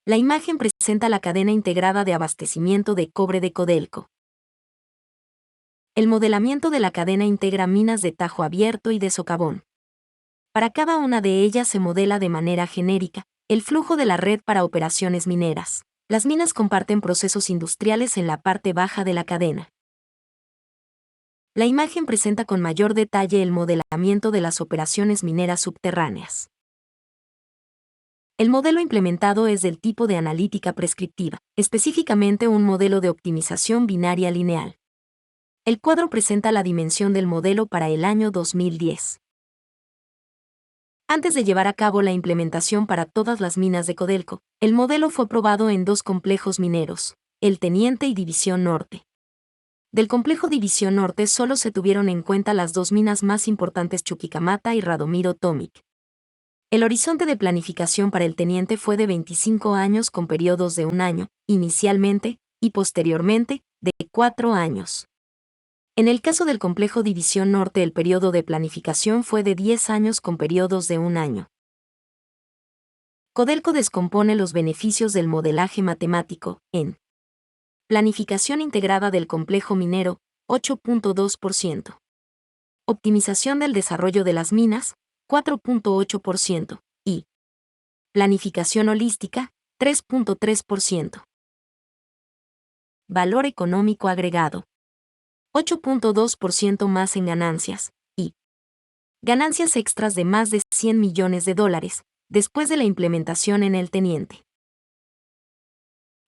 La imagen presenta la cadena integrada de abastecimiento de cobre de Codelco. El modelamiento de la cadena integra minas de tajo abierto y de socavón. Para cada una de ellas se modela de manera genérica el flujo de la red para operaciones mineras. Las minas comparten procesos industriales en la parte baja de la cadena. La imagen presenta con mayor detalle el modelamiento de las operaciones mineras subterráneas. El modelo implementado es del tipo de analítica prescriptiva, específicamente un modelo de optimización binaria lineal. El cuadro presenta la dimensión del modelo para el año 2010. Antes de llevar a cabo la implementación para todas las minas de Codelco, el modelo fue probado en 2 complejos mineros, el Teniente y División Norte. Del complejo División Norte solo se tuvieron en cuenta las 2 minas más importantes Chuquicamata y Radomiro Tomic. El horizonte de planificación para el Teniente fue de 25 años con periodos de 1 año, inicialmente, y posteriormente, de 4 años. En el caso del complejo División Norte el periodo de planificación fue de 10 años con periodos de 1 año. Codelco descompone los beneficios del modelaje matemático en planificación integrada del complejo minero, 8.2%. Optimización del desarrollo de las minas, 4.8%. Y planificación holística, 3.3%. Valor económico agregado, 8.2% más en ganancias, y ganancias extras de más de $100 millones, después de la implementación en el Teniente.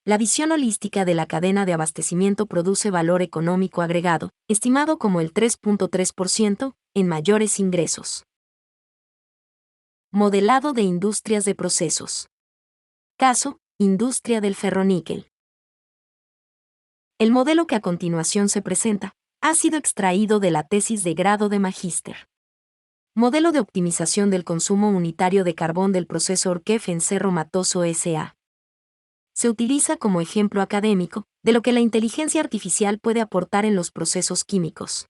La visión holística de la cadena de abastecimiento produce valor económico agregado, estimado como el 3.3%, en mayores ingresos. Modelado de industrias de procesos. Caso, industria del ferroníquel. El modelo que a continuación se presenta ha sido extraído de la tesis de grado de magíster. Modelo de optimización del consumo unitario de carbón del proceso Orkef en Cerro Matoso S.A. Se utiliza como ejemplo académico de lo que la inteligencia artificial puede aportar en los procesos químicos.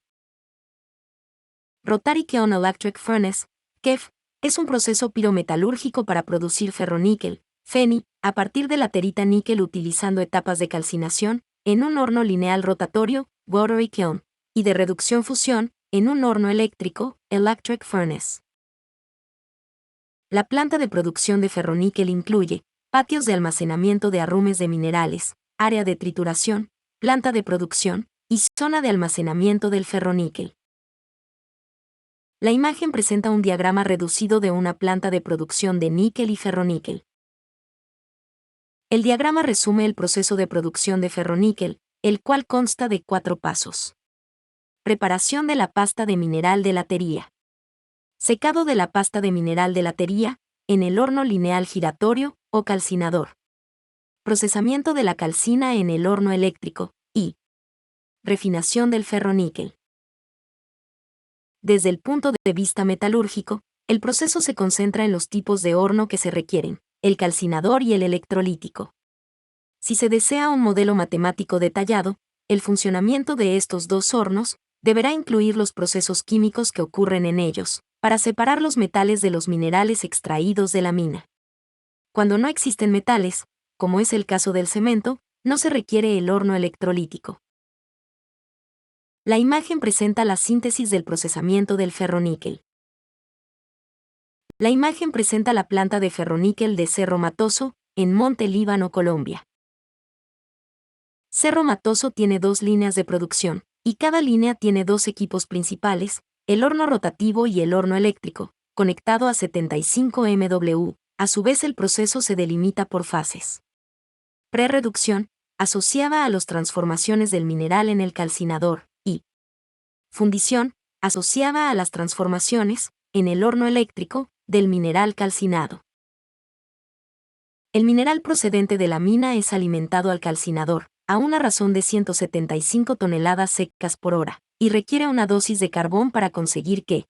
Rotary Kiln Electric Furnace, KEF, es un proceso pirometalúrgico para producir ferroníquel, Feni, a partir de laterita níquel utilizando etapas de calcinación, en un horno lineal rotatorio, Rotary Kiln, y de reducción-fusión, en un horno eléctrico, Electric Furnace. La planta de producción de ferroníquel incluye patios de almacenamiento de arrumes de minerales, área de trituración, planta de producción y zona de almacenamiento del ferroníquel. La imagen presenta un diagrama reducido de una planta de producción de níquel y ferroníquel. El diagrama resume el proceso de producción de ferroníquel, el cual consta de 4 pasos. Preparación de la pasta de mineral de latería. Secado de la pasta de mineral de latería, en el horno lineal giratorio o calcinador. Procesamiento de la calcina en el horno eléctrico, y refinación del ferroníquel. Desde el punto de vista metalúrgico, el proceso se concentra en los tipos de horno que se requieren, el calcinador y el electrolítico. Si se desea un modelo matemático detallado, el funcionamiento de estos 2 hornos deberá incluir los procesos químicos que ocurren en ellos, para separar los metales de los minerales extraídos de la mina. Cuando no existen metales, como es el caso del cemento, no se requiere el horno electrolítico. La imagen presenta la síntesis del procesamiento del ferroníquel. La imagen presenta la planta de ferroníquel de Cerro Matoso, en Monte Líbano, Colombia. Cerro Matoso tiene 2 líneas de producción, y cada línea tiene 2 equipos principales, el horno rotativo y el horno eléctrico, conectado a 75 MW. A su vez el proceso se delimita por fases. Prereducción, asociada a las transformaciones del mineral en el calcinador, y Fundición, asociada a las transformaciones, en el horno eléctrico, del mineral calcinado. El mineral procedente de la mina es alimentado al calcinador, a una razón de 175 toneladas secas por hora, y requiere una dosis de carbón para conseguir que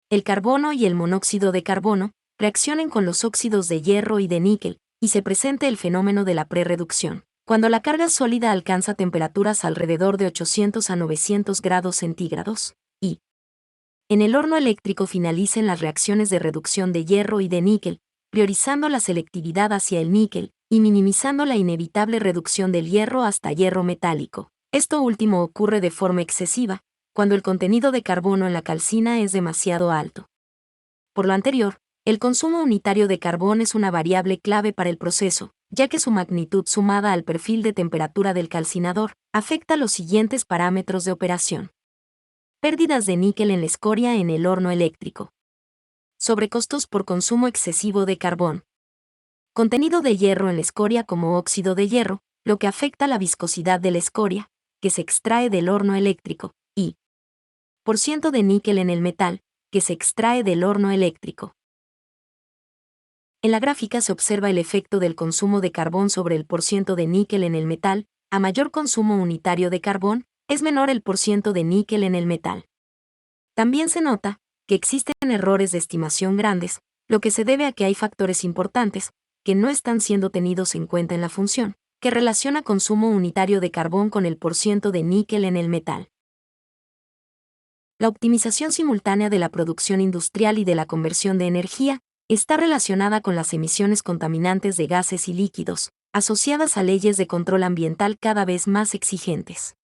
el carbono y el monóxido de carbono reaccionen con los óxidos de hierro y de níquel, y se presente el fenómeno de la prerreducción, cuando la carga sólida alcanza temperaturas alrededor de 800 a 900 grados centígrados, y en el horno eléctrico finalicen las reacciones de reducción de hierro y de níquel, priorizando la selectividad hacia el níquel y minimizando la inevitable reducción del hierro hasta hierro metálico. Esto último ocurre de forma excesiva, cuando el contenido de carbono en la calcina es demasiado alto. Por lo anterior, el consumo unitario de carbón es una variable clave para el proceso, ya que su magnitud sumada al perfil de temperatura del calcinador afecta los siguientes parámetros de operación. Pérdidas de níquel en la escoria en el horno eléctrico. Sobrecostos por consumo excesivo de carbón. Contenido de hierro en la escoria como óxido de hierro, lo que afecta la viscosidad de la escoria, que se extrae del horno eléctrico, y % de níquel en el metal, que se extrae del horno eléctrico. En la gráfica se observa el efecto del consumo de carbón sobre el % de níquel en el metal. A mayor consumo unitario de carbón, es menor el % de níquel en el metal. También se nota que existen errores de estimación grandes, lo que se debe a que hay factores importantes que no están siendo tenidos en cuenta en la función, que relaciona consumo unitario de carbón con el % de níquel en el metal. La optimización simultánea de la producción industrial y de la conversión de energía está relacionada con las emisiones contaminantes de gases y líquidos, asociadas a leyes de control ambiental cada vez más exigentes.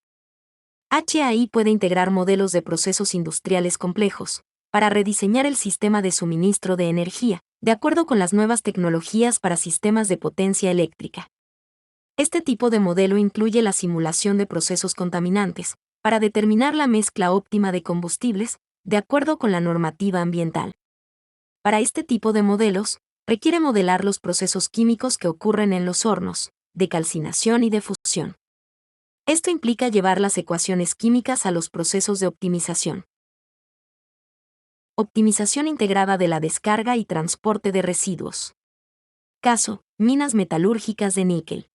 HAI puede integrar modelos de procesos industriales complejos para rediseñar el sistema de suministro de energía, de acuerdo con las nuevas tecnologías para sistemas de potencia eléctrica. Este tipo de modelo incluye la simulación de procesos contaminantes, para determinar la mezcla óptima de combustibles, de acuerdo con la normativa ambiental. Para este tipo de modelos, requiere modelar los procesos químicos que ocurren en los hornos, de calcinación y de fusión. Esto implica llevar las ecuaciones químicas a los procesos de optimización. Optimización integrada de la descarga y transporte de residuos. Caso: minas metalúrgicas de níquel.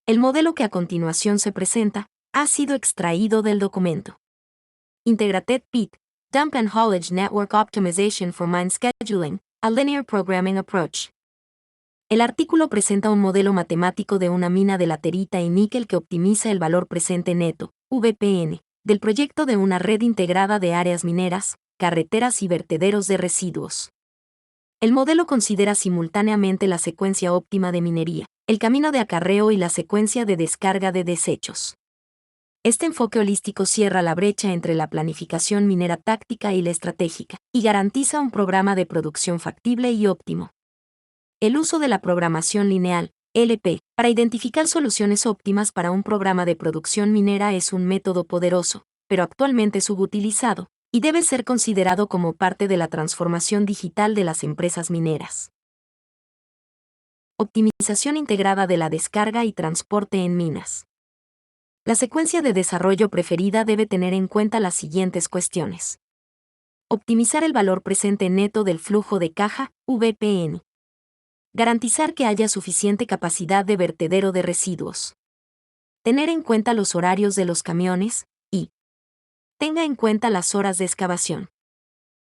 El modelo que a continuación se presenta ha sido extraído del documento Integrated PET, Dump and Haulage Network Optimization for Mine Scheduling, a Linear Programming Approach. El artículo presenta un modelo matemático de una mina de laterita y níquel que optimiza el valor presente neto, VPN, del proyecto de una red integrada de áreas mineras, carreteras y vertederos de residuos. El modelo considera simultáneamente la secuencia óptima de minería, el camino de acarreo y la secuencia de descarga de desechos. Este enfoque holístico cierra la brecha entre la planificación minera táctica y la estratégica, y garantiza un programa de producción factible y óptimo. El uso de la programación lineal, LP, para identificar soluciones óptimas para un programa de producción minera es un método poderoso, pero actualmente subutilizado, y debe ser considerado como parte de la transformación digital de las empresas mineras. Optimización integrada de la descarga y transporte en minas. La secuencia de desarrollo preferida debe tener en cuenta las siguientes cuestiones. Optimizar el valor presente neto del flujo de caja, VPN. Garantizar que haya suficiente capacidad de vertedero de residuos. Tener en cuenta los horarios de los camiones, y tenga en cuenta las horas de excavación.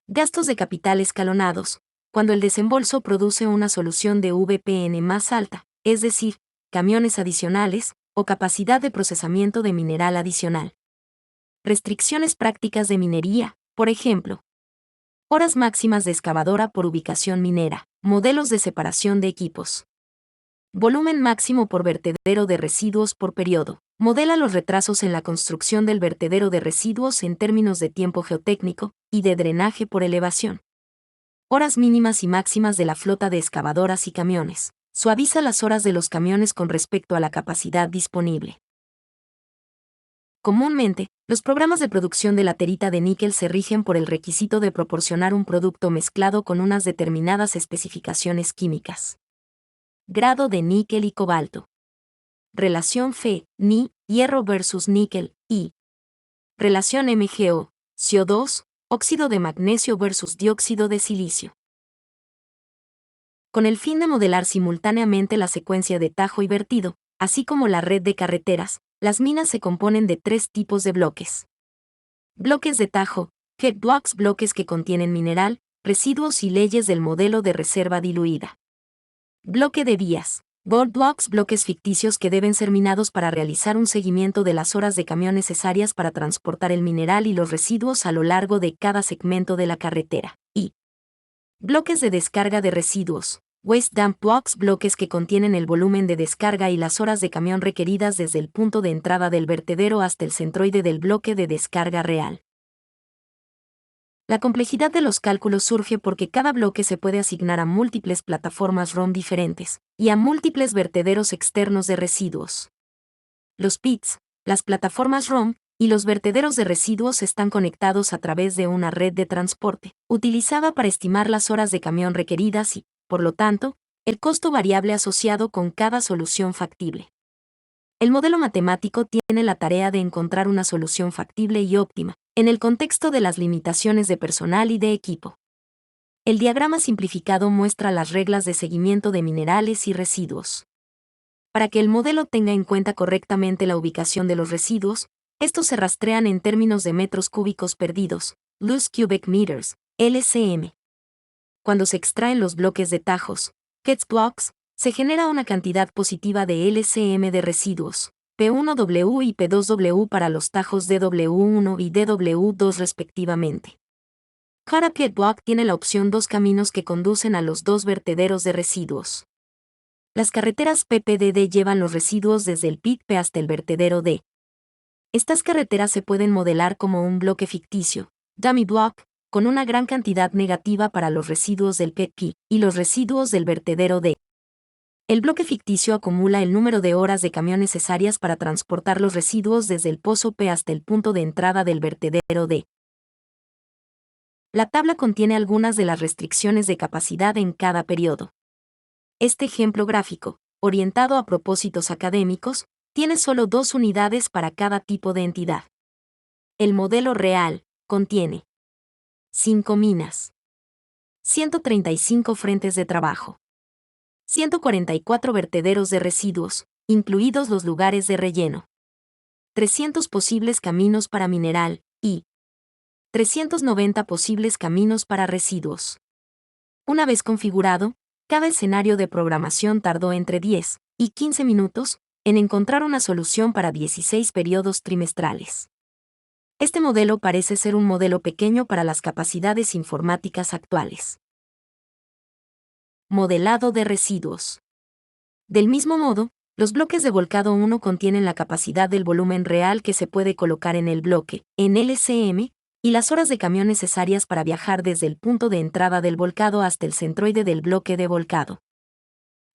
Gastos de capital escalonados. Cuando el desembolso produce una solución de VPN más alta, es decir, camiones adicionales, o capacidad de procesamiento de mineral adicional. Restricciones prácticas de minería, por ejemplo. Horas máximas de excavadora por ubicación minera, modelos de separación de equipos. Volumen máximo por vertedero de residuos por periodo. Modela los retrasos en la construcción del vertedero de residuos en términos de tiempo geotécnico y de drenaje por elevación. Horas mínimas y máximas de la flota de excavadoras y camiones. Suaviza las horas de los camiones con respecto a la capacidad disponible. Comúnmente, los programas de producción de laterita de níquel se rigen por el requisito de proporcionar un producto mezclado con unas determinadas especificaciones químicas. Grado de níquel y cobalto. Relación Fe, Ni, hierro versus níquel, y Relación MgO, CO2, óxido de magnesio versus dióxido de silicio. Con el fin de modelar simultáneamente la secuencia de tajo y vertido, así como la red de carreteras, las minas se componen de 3 tipos de bloques. Bloques de tajo, head blocks, bloques que contienen mineral, residuos y leyes del modelo de reserva diluida. Bloque de vías, board blocks, bloques ficticios que deben ser minados para realizar un seguimiento de las horas de camión necesarias para transportar el mineral y los residuos a lo largo de cada segmento de la carretera. Y bloques de descarga de residuos, waste dump blocks, bloques que contienen el volumen de descarga y las horas de camión requeridas desde el punto de entrada del vertedero hasta el centroide del bloque de descarga real. La complejidad de los cálculos surge porque cada bloque se puede asignar a múltiples plataformas ROM diferentes, y a múltiples vertederos externos de residuos. Los pits, las plataformas ROM, y los vertederos de residuos están conectados a través de una red de transporte, utilizada para estimar las horas de camión requeridas y, por lo tanto, el costo variable asociado con cada solución factible. El modelo matemático tiene la tarea de encontrar una solución factible y óptima, en el contexto de las limitaciones de personal y de equipo. El diagrama simplificado muestra las reglas de seguimiento de minerales y residuos. Para que el modelo tenga en cuenta correctamente la ubicación de los residuos, estos se rastrean en términos de metros cúbicos perdidos, loose cubic meters, LCM. Cuando se extraen los bloques de tajos, heads blocks, se genera una cantidad positiva de LCM de residuos, P1W y P2W para los tajos DW1 y DW2 respectivamente. Cada pit block tiene la opción 2 caminos que conducen a los 2 vertederos de residuos. Las carreteras PPDD llevan los residuos desde el pit P hasta el vertedero D. Estas carreteras se pueden modelar como un bloque ficticio, dummy block, con una gran cantidad negativa para los residuos del pit P y los residuos del vertedero D. El bloque ficticio acumula el número de horas de camión necesarias para transportar los residuos desde el pozo P hasta el punto de entrada del vertedero D. La tabla contiene algunas de las restricciones de capacidad en cada periodo. Este ejemplo gráfico, orientado a propósitos académicos, tiene solo 2 unidades para cada tipo de entidad. El modelo real contiene 5 minas, 135 frentes de trabajo, 144 vertederos de residuos, incluidos los lugares de relleno, 300 posibles caminos para mineral y 390 posibles caminos para residuos. Una vez configurado, cada escenario de programación tardó entre 10 y 15 minutos en encontrar una solución para 16 periodos trimestrales. Este modelo parece ser un modelo pequeño para las capacidades informáticas actuales. Modelado de residuos. Del mismo modo, los bloques de volcado 1 contienen la capacidad del volumen real que se puede colocar en el bloque, en LCM, y las horas de camión necesarias para viajar desde el punto de entrada del volcado hasta el centroide del bloque de volcado.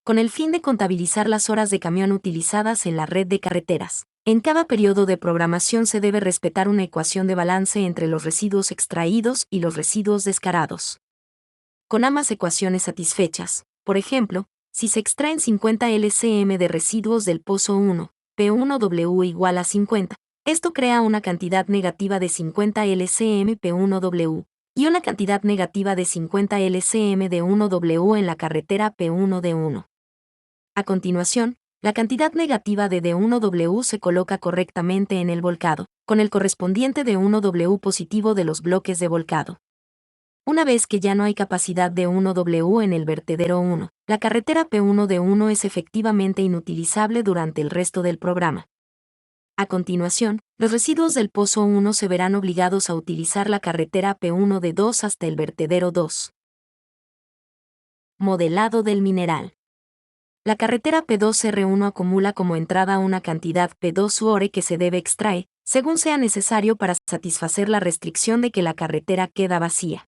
Con el fin de contabilizar las horas de camión utilizadas en la red de carreteras, en cada periodo de programación se debe respetar una ecuación de balance entre los residuos extraídos y los residuos descarados. Con ambas ecuaciones satisfechas, por ejemplo, si se extraen 50 LCM de residuos del pozo 1, P1W igual a 50, esto crea una cantidad negativa de 50 LCM P1W, y una cantidad negativa de 50 LCM de 1W en la carretera P1D1. A continuación, la cantidad negativa de D1W se coloca correctamente en el volcado, con el correspondiente D1W positivo de los bloques de volcado. Una vez que ya no hay capacidad de 1W en el vertedero 1, la carretera P1D1 es efectivamente inutilizable durante el resto del programa. A continuación, los residuos del pozo 1 se verán obligados a utilizar la carretera P1D2 hasta el vertedero 2. Modelado del mineral. La carretera P2R1 acumula como entrada una cantidad P2UORE que se debe extraer, según sea necesario para satisfacer la restricción de que la carretera queda vacía.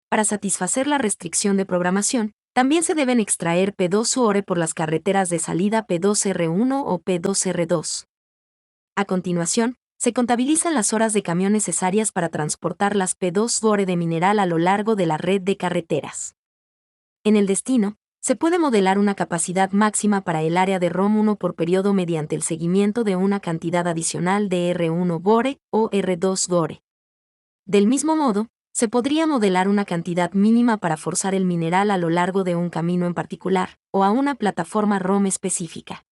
Para satisfacer la restricción de programación, también se deben extraer P2UORE por las carreteras de salida P2R1 o P2R2. A continuación, se contabilizan las horas de camión necesarias para transportar las P2UORE de mineral a lo largo de la red de carreteras. En el destino, Se puede modelar una capacidad máxima para el área de ROM1 por periodo mediante el seguimiento de una cantidad adicional de R1 Bore o R2 Bore. Del mismo modo, se podría modelar una cantidad mínima para forzar el mineral a lo largo de un camino en particular, o a una plataforma ROM específica.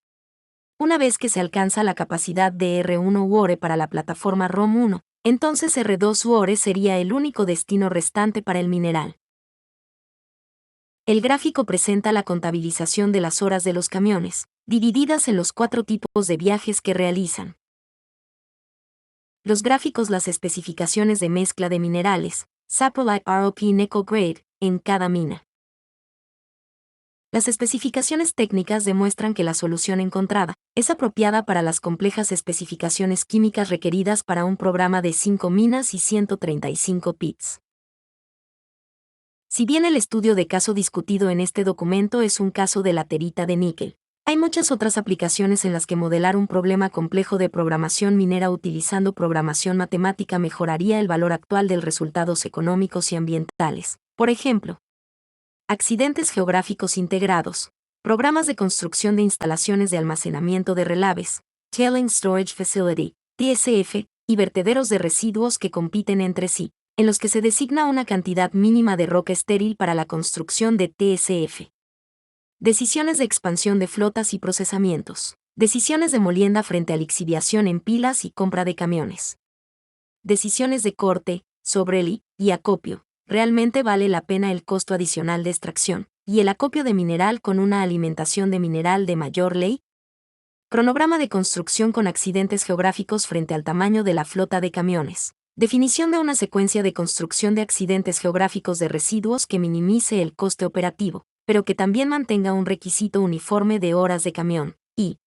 Una vez que se alcanza la capacidad de R1 Bore para la plataforma ROM1, entonces R2 Bore sería el único destino restante para el mineral. El gráfico presenta la contabilización de las horas de los camiones, divididas en los 4 tipos de viajes que realizan. Los gráficos las especificaciones de mezcla de minerales, saprolite ROP nickel grade, en cada mina. Las especificaciones técnicas demuestran que la solución encontrada es apropiada para las complejas especificaciones químicas requeridas para un programa de 5 minas y 135 pits. Si bien el estudio de caso discutido en este documento es un caso de laterita de níquel, hay muchas otras aplicaciones en las que modelar un problema complejo de programación minera utilizando programación matemática mejoraría el valor actual de resultados económicos y ambientales. Por ejemplo, accidentes geográficos integrados, programas de construcción de instalaciones de almacenamiento de relaves, Tailing Storage Facility, TSF, y vertederos de residuos que compiten entre sí, en los que se designa una cantidad mínima de roca estéril para la construcción de TSF. Decisiones de expansión de flotas y procesamientos. Decisiones de molienda frente a lixiviación en pilas y compra de camiones. Decisiones de corte, sobreli y acopio. ¿Realmente vale la pena el costo adicional de extracción y el acopio de mineral con una alimentación de mineral de mayor ley? Cronograma de construcción con accidentes geográficos frente al tamaño de la flota de camiones. Definición de una secuencia de construcción de accidentes geográficos de residuos que minimice el coste operativo, pero que también mantenga un requisito uniforme de horas de camión. Y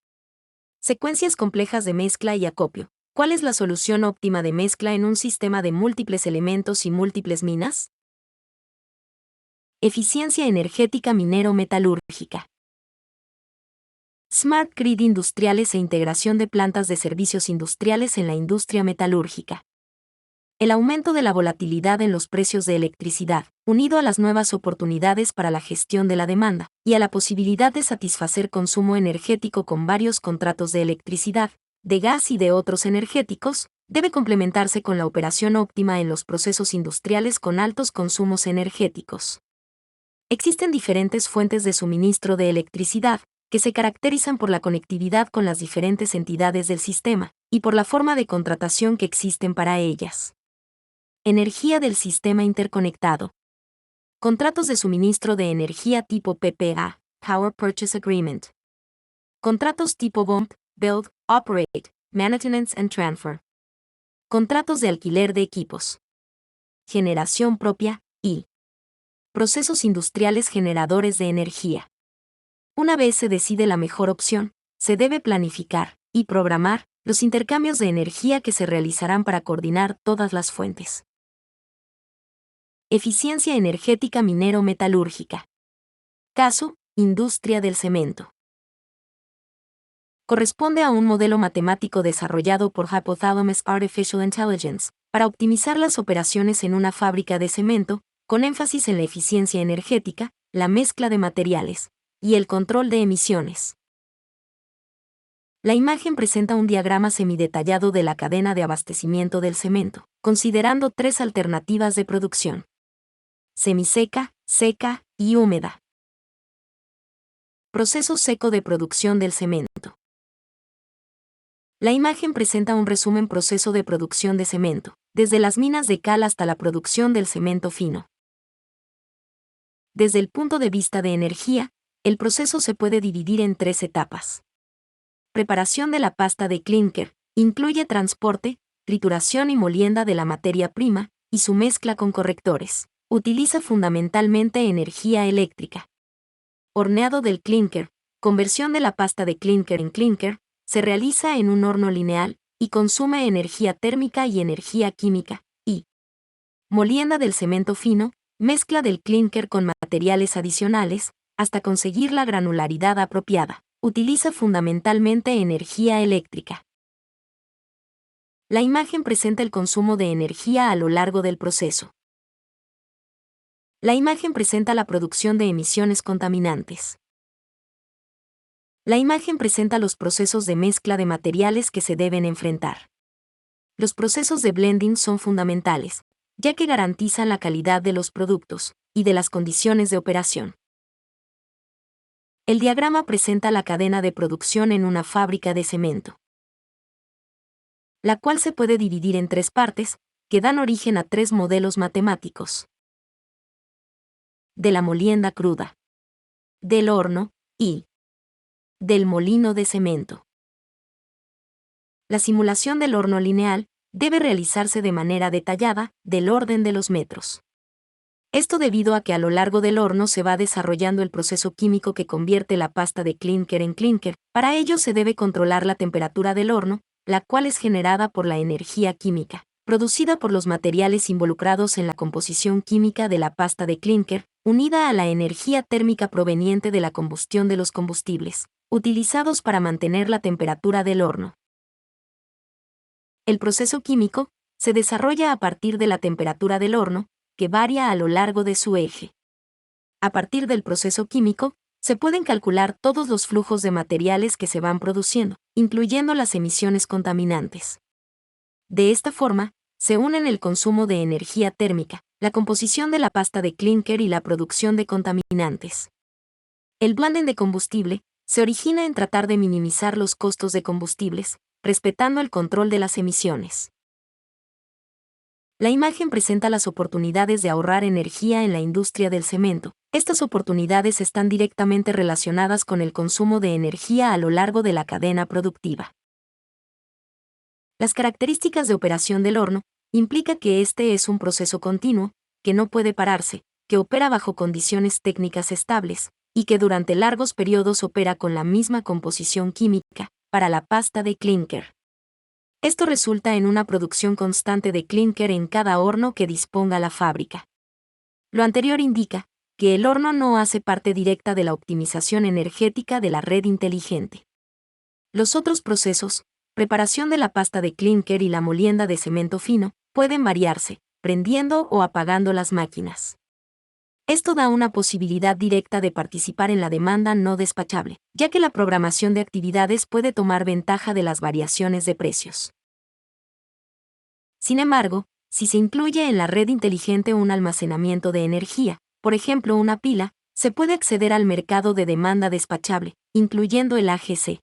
secuencias complejas de mezcla y acopio. ¿Cuál es la solución óptima de mezcla en un sistema de múltiples elementos y múltiples minas? Eficiencia energética minero-metalúrgica. Smart Grid industriales e integración de plantas de servicios industriales en la industria metalúrgica. El aumento de la volatilidad en los precios de electricidad, unido a las nuevas oportunidades para la gestión de la demanda, y a la posibilidad de satisfacer consumo energético con varios contratos de electricidad, de gas y de otros energéticos, debe complementarse con la operación óptima en los procesos industriales con altos consumos energéticos. Existen diferentes fuentes de suministro de electricidad, que se caracterizan por la conectividad con las diferentes entidades del sistema, y por la forma de contratación que existen para ellas. Energía del sistema interconectado. Contratos de suministro de energía tipo PPA, Power Purchase Agreement. Contratos tipo Bump, Build, Operate, Maintenance and Transfer. Contratos de alquiler de equipos. Generación propia, y procesos industriales generadores de energía. Una vez se decide la mejor opción, se debe planificar y programar los intercambios de energía que se realizarán para coordinar todas las fuentes. Eficiencia energética minero-metalúrgica. Caso, industria del cemento. Corresponde a un modelo matemático desarrollado por Hypothalamus Artificial Intelligence para optimizar las operaciones en una fábrica de cemento, con énfasis en la eficiencia energética, la mezcla de materiales y el control de emisiones. La imagen presenta un diagrama semidetallado de la cadena de abastecimiento del cemento, considerando 3 alternativas de producción: semiseca, seca y húmeda. Proceso seco de producción del cemento. La imagen presenta un resumen proceso de producción de cemento, desde las minas de cal hasta la producción del cemento fino. Desde el punto de vista de energía, el proceso se puede dividir en 3 etapas. Preparación de la pasta de clinker, incluye transporte, trituración y molienda de la materia prima, y su mezcla con correctores. Utiliza fundamentalmente energía eléctrica. Horneado del clinker, conversión de la pasta de clinker en clinker, se realiza en un horno lineal, y consume energía térmica y energía química. Y molienda del cemento fino, mezcla del clinker con materiales adicionales, hasta conseguir la granularidad apropiada. Utiliza fundamentalmente energía eléctrica. La imagen presenta el consumo de energía a lo largo del proceso. La imagen presenta la producción de emisiones contaminantes. La imagen presenta los procesos de mezcla de materiales que se deben enfrentar. Los procesos de blending son fundamentales, ya que garantizan la calidad de los productos y de las condiciones de operación. El diagrama presenta la cadena de producción en una fábrica de cemento, la cual se puede dividir en tres partes, que dan origen a tres modelos matemáticos: de la molienda cruda, del horno y del molino de cemento. La simulación del horno lineal debe realizarse de manera detallada, del orden de los metros. Esto debido a que a lo largo del horno se va desarrollando el proceso químico que convierte la pasta de clinker en clinker. Para ello se debe controlar la temperatura del horno, la cual es generada por la energía química, producida por los materiales involucrados en la composición química de la pasta de clinker, unida a la energía térmica proveniente de la combustión de los combustibles, utilizados para mantener la temperatura del horno. El proceso químico se desarrolla a partir de la temperatura del horno, que varía a lo largo de su eje. A partir del proceso químico, se pueden calcular todos los flujos de materiales que se van produciendo, incluyendo las emisiones contaminantes. De esta forma, se unen el consumo de energía térmica, la composición de la pasta de clinker y la producción de contaminantes. El blending de combustible se origina en tratar de minimizar los costos de combustibles, respetando el control de las emisiones. La imagen presenta las oportunidades de ahorrar energía en la industria del cemento. Estas oportunidades están directamente relacionadas con el consumo de energía a lo largo de la cadena productiva. Las características de operación del horno implica que este es un proceso continuo, que no puede pararse, que opera bajo condiciones técnicas estables, y que durante largos periodos opera con la misma composición química, para la pasta de clinker. Esto resulta en una producción constante de clinker en cada horno que disponga la fábrica. Lo anterior indica que el horno no hace parte directa de la optimización energética de la red inteligente. Los otros procesos, preparación de la pasta de clinker y la molienda de cemento fino, pueden variarse, prendiendo o apagando las máquinas. Esto da una posibilidad directa de participar en la demanda no despachable, ya que la programación de actividades puede tomar ventaja de las variaciones de precios. Sin embargo, si se incluye en la red inteligente un almacenamiento de energía, por ejemplo una pila, se puede acceder al mercado de demanda despachable, incluyendo el AGC.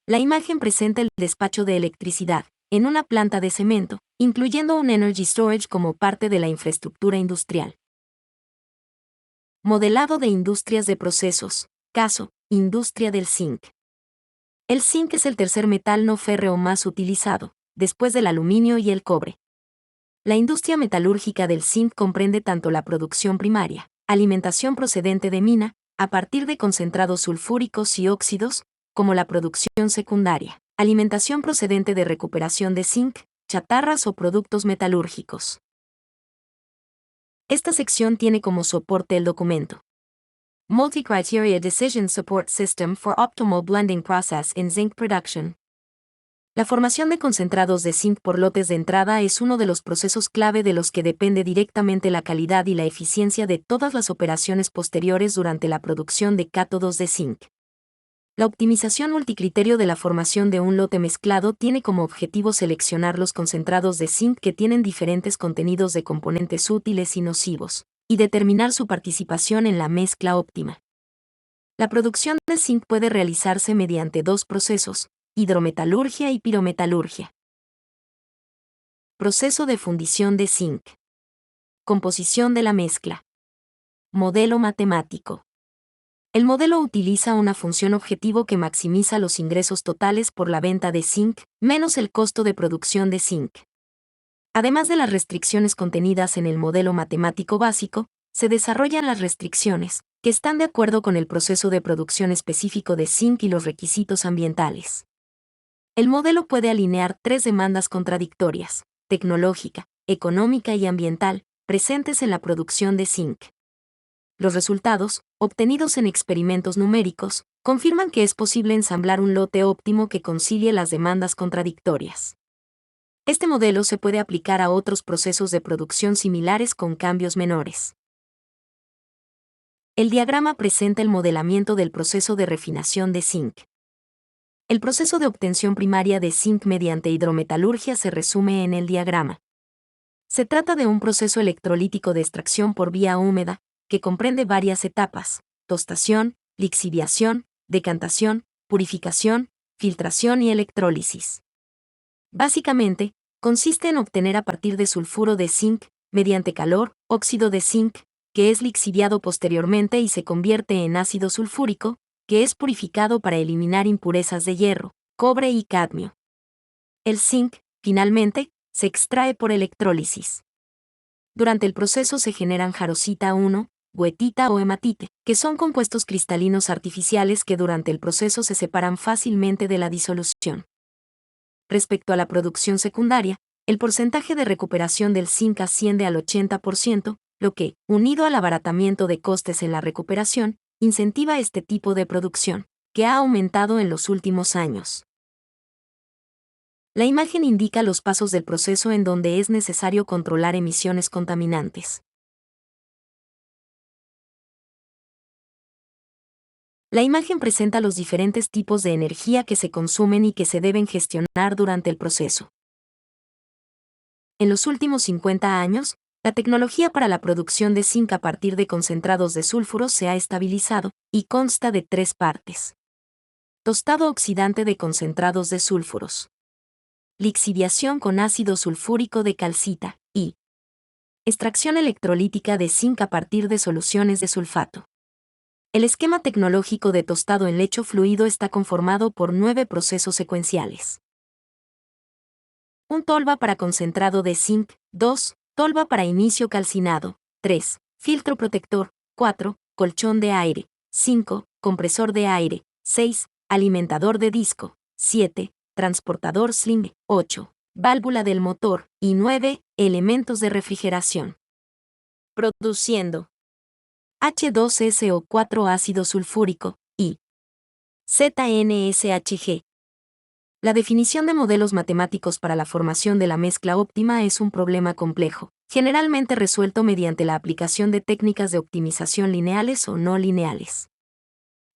La imagen presenta el despacho de electricidad en una planta de cemento, incluyendo un energy storage como parte de la infraestructura industrial. Modelado de industrias de procesos. Caso: industria del zinc. El zinc es el tercer metal no férreo más utilizado, después del aluminio y el cobre. La industria metalúrgica del zinc comprende tanto la producción primaria, alimentación procedente de mina, a partir de concentrados sulfúricos y óxidos, como la producción secundaria, alimentación procedente de recuperación de zinc, chatarras o productos metalúrgicos. Esta sección tiene como soporte el documento Multi-Criteria Decision Support System for Optimal Blending Process in Zinc Production. La formación de concentrados de zinc por lotes de entrada es uno de los procesos clave de los que depende directamente la calidad y la eficiencia de todas las operaciones posteriores durante la producción de cátodos de zinc. La optimización multicriterio de la formación de un lote mezclado tiene como objetivo seleccionar los concentrados de zinc que tienen diferentes contenidos de componentes útiles y nocivos, y determinar su participación en la mezcla óptima. La producción de zinc puede realizarse mediante dos procesos: hidrometalurgia y pirometalurgia. Proceso de fundición de zinc. Composición de la mezcla. Modelo matemático. El modelo utiliza una función objetivo que maximiza los ingresos totales por la venta de zinc, menos el costo de producción de zinc. Además de las restricciones contenidas en el modelo matemático básico, se desarrollan las restricciones, que están de acuerdo con el proceso de producción específico de zinc y los requisitos ambientales. El modelo puede alinear tres demandas contradictorias: tecnológica, económica y ambiental, presentes en la producción de zinc. Los resultados, obtenidos en experimentos numéricos, confirman que es posible ensamblar un lote óptimo que concilie las demandas contradictorias. Este modelo se puede aplicar a otros procesos de producción similares con cambios menores. El diagrama presenta el modelamiento del proceso de refinación de zinc. El proceso de obtención primaria de zinc mediante hidrometalurgia se resume en el diagrama. Se trata de un proceso electrolítico de extracción por vía húmeda, que comprende varias etapas: tostación, lixiviación, decantación, purificación, filtración y electrólisis. Básicamente, consiste en obtener a partir de sulfuro de zinc, mediante calor, óxido de zinc, que es lixiviado posteriormente y se convierte en ácido sulfúrico, que es purificado para eliminar impurezas de hierro, cobre y cadmio. El zinc, finalmente, se extrae por electrólisis. Durante el proceso se generan jarosita 1, goethita o hematite, que son compuestos cristalinos artificiales que durante el proceso se separan fácilmente de la disolución. Respecto a la producción secundaria, el porcentaje de recuperación del zinc asciende al 80%, lo que, unido al abaratamiento de costes en la recuperación, incentiva este tipo de producción, que ha aumentado en los últimos años. La imagen indica los pasos del proceso en donde es necesario controlar emisiones contaminantes. La imagen presenta los diferentes tipos de energía que se consumen y que se deben gestionar durante el proceso. En los últimos 50 años, la tecnología para la producción de zinc a partir de concentrados de sulfuros se ha estabilizado y consta de 3 partes. Tostado oxidante de concentrados de sulfuros. Lixiviación con ácido sulfúrico de calcita y extracción electrolítica de zinc a partir de soluciones de sulfato. El esquema tecnológico de tostado en lecho fluido está conformado por 9 procesos secuenciales. 1 tolva para concentrado de zinc, 2 tolva para inicio calcinado, 3 filtro protector, 4 colchón de aire, 5 compresor de aire, 6 alimentador de disco, 7 transportador sling, 8 válvula del motor y 9 elementos de refrigeración. Produciendo H2SO4 ácido sulfúrico y ZNSHG. La definición de modelos matemáticos para la formación de la mezcla óptima es un problema complejo, generalmente resuelto mediante la aplicación de técnicas de optimización lineales o no lineales.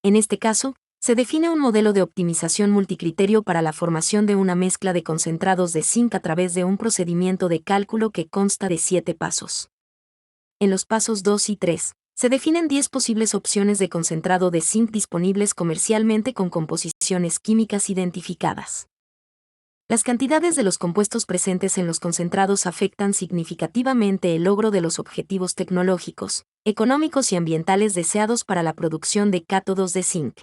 En este caso, se define un modelo de optimización multicriterio para la formación de una mezcla de concentrados de zinc a través de un procedimiento de cálculo que consta de 7 pasos. En los pasos 2 y 3, se definen 10 posibles opciones de concentrado de zinc disponibles comercialmente con composiciones químicas identificadas. Las cantidades de los compuestos presentes en los concentrados afectan significativamente el logro de los objetivos tecnológicos, económicos y ambientales deseados para la producción de cátodos de zinc.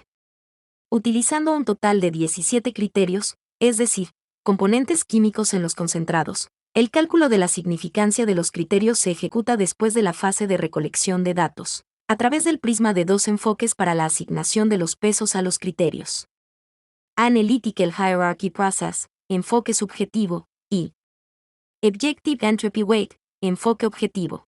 Utilizando un total de 17 criterios, es decir, componentes químicos en los concentrados, el cálculo de la significancia de los criterios se ejecuta después de la fase de recolección de datos, a través del prisma de 2 enfoques para la asignación de los pesos a los criterios. Analytical Hierarchy Process, enfoque subjetivo, y Objective Entropy Weight, enfoque objetivo.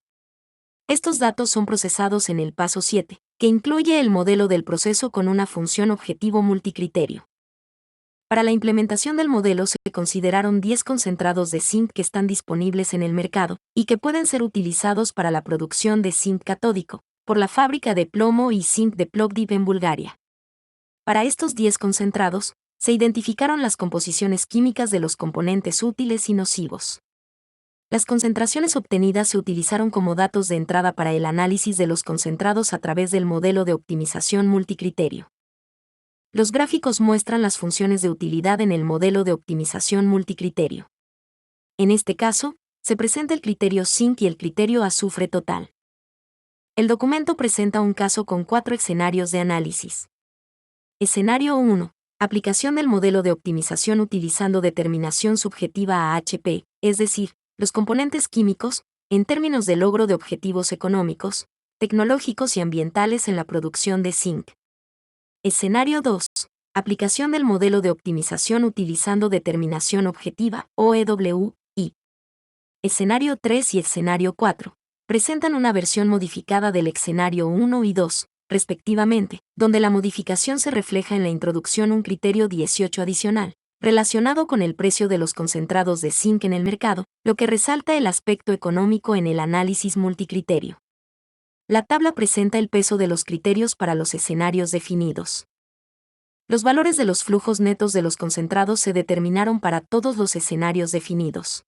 Estos datos son procesados en el paso 7, que incluye el modelo del proceso con una función objetivo multicriterio. Para la implementación del modelo se consideraron 10 concentrados de zinc que están disponibles en el mercado y que pueden ser utilizados para la producción de zinc catódico, por la fábrica de plomo y zinc de Plovdiv en Bulgaria. Para estos 10 concentrados, se identificaron las composiciones químicas de los componentes útiles y nocivos. Las concentraciones obtenidas se utilizaron como datos de entrada para el análisis de los concentrados a través del modelo de optimización multicriterio. Los gráficos muestran las funciones de utilidad en el modelo de optimización multicriterio. En este caso, se presenta el criterio zinc y el criterio azufre total. El documento presenta un caso con 4 escenarios de análisis. Escenario 1. Aplicación del modelo de optimización utilizando determinación subjetiva a HP, es decir, los componentes químicos, en términos de logro de objetivos económicos, tecnológicos y ambientales en la producción de zinc. Escenario 2. Aplicación del modelo de optimización utilizando determinación objetiva, OEW, y Escenario 3 y Escenario 4. Presentan una versión modificada del escenario 1 y 2, respectivamente, donde la modificación se refleja en la introducción un criterio 18 adicional, relacionado con el precio de los concentrados de zinc en el mercado, lo que resalta el aspecto económico en el análisis multicriterio. La tabla presenta el peso de los criterios para los escenarios definidos. Los valores de los flujos netos de los concentrados se determinaron para todos los escenarios definidos.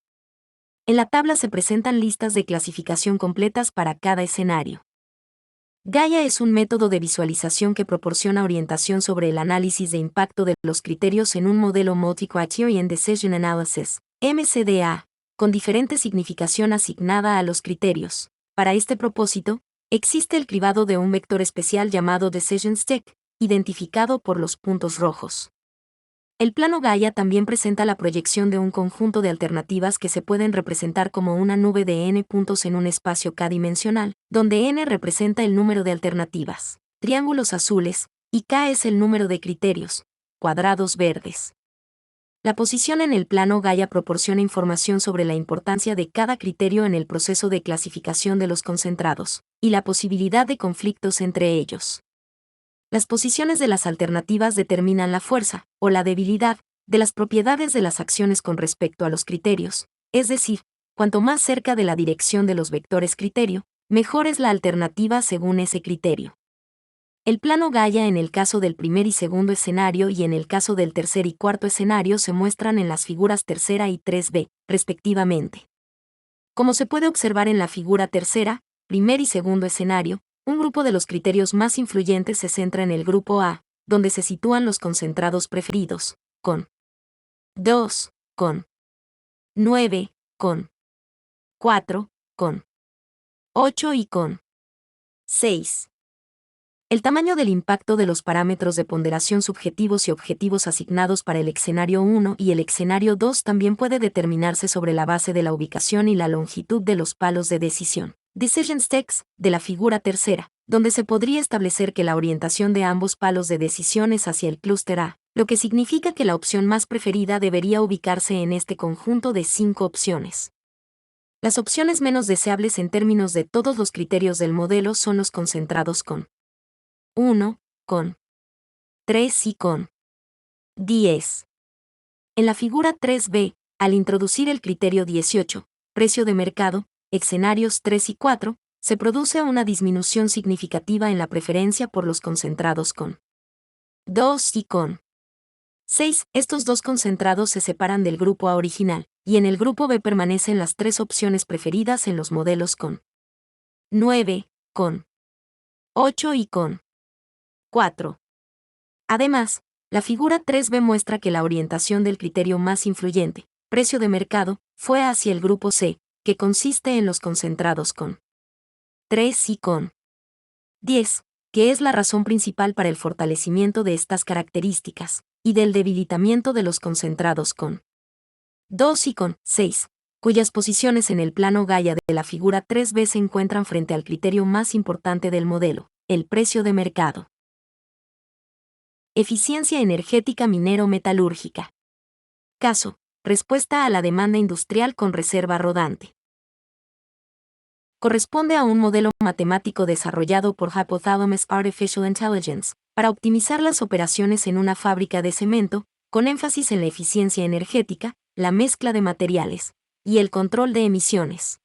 En la tabla se presentan listas de clasificación completas para cada escenario. Gaia es un método de visualización que proporciona orientación sobre el análisis de impacto de los criterios en un modelo Multi-Criterion Decision Analysis, MCDA, con diferente significación asignada a los criterios. Para este propósito, existe el cribado de un vector especial llamado Decision Stick, identificado por los puntos rojos. El plano Gaia también presenta la proyección de un conjunto de alternativas que se pueden representar como una nube de n puntos en un espacio k-dimensional, donde n representa el número de alternativas, triángulos azules, y k es el número de criterios, cuadrados verdes. La posición en el plano Gaia proporciona información sobre la importancia de cada criterio en el proceso de clasificación de los concentrados, y la posibilidad de conflictos entre ellos. Las posiciones de las alternativas determinan la fuerza, o la debilidad, de las propiedades de las acciones con respecto a los criterios, es decir, cuanto más cerca de la dirección de los vectores criterio, mejor es la alternativa según ese criterio. El plano Gaia en el caso del primer y segundo escenario y en el caso del tercer y cuarto escenario se muestran en las figuras tercera y 3b, respectivamente. Como se puede observar en la figura tercera, primer y segundo escenario, un grupo de los criterios más influyentes se centra en el grupo A, donde se sitúan los concentrados preferidos, con 2, con 9, con 4, con 8 y con 6. El tamaño del impacto de los parámetros de ponderación subjetivos y objetivos asignados para el escenario 1 y el escenario 2 también puede determinarse sobre la base de la ubicación y la longitud de los palos de decisión, Decision Sticks, de la figura tercera, donde se podría establecer que la orientación de ambos palos de decisión es hacia el clúster A, lo que significa que la opción más preferida debería ubicarse en este conjunto de 5 opciones. Las opciones menos deseables en términos de todos los criterios del modelo son los concentrados con 1, con 3 y con 10. En la figura 3b, al introducir el criterio 18, precio de mercado, escenarios 3 y 4, se produce una disminución significativa en la preferencia por los concentrados con 2 y con 6. Estos dos concentrados se separan del grupo A original, y en el grupo B permanecen las tres opciones preferidas en los modelos con 9, con 8 y con 4. Además, la figura 3b muestra que la orientación del criterio más influyente, precio de mercado, fue hacia el grupo C, que consiste en los concentrados con 3 y con 10, que es la razón principal para el fortalecimiento de estas características, y del debilitamiento de los concentrados con 2 y con 6, cuyas posiciones en el plano Gaia de la figura 3b se encuentran frente al criterio más importante del modelo, el precio de mercado. Eficiencia energética minero-metalúrgica. Caso: respuesta a la demanda industrial con reserva rodante. Corresponde a un modelo matemático desarrollado por Hypothalamus Artificial Intelligence para optimizar las operaciones en una fábrica de cemento, con énfasis en la eficiencia energética, la mezcla de materiales y el control de emisiones.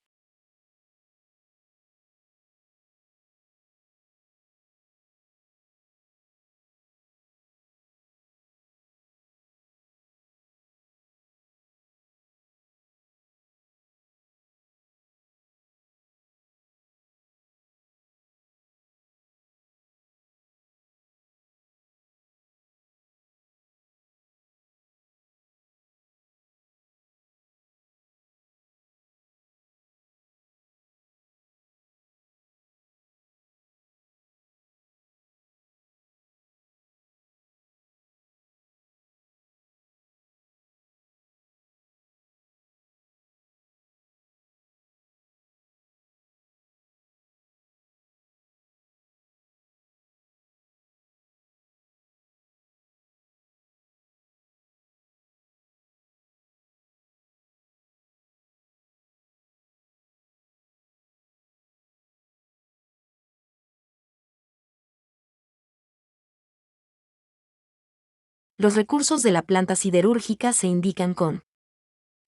Los recursos de la planta siderúrgica se indican con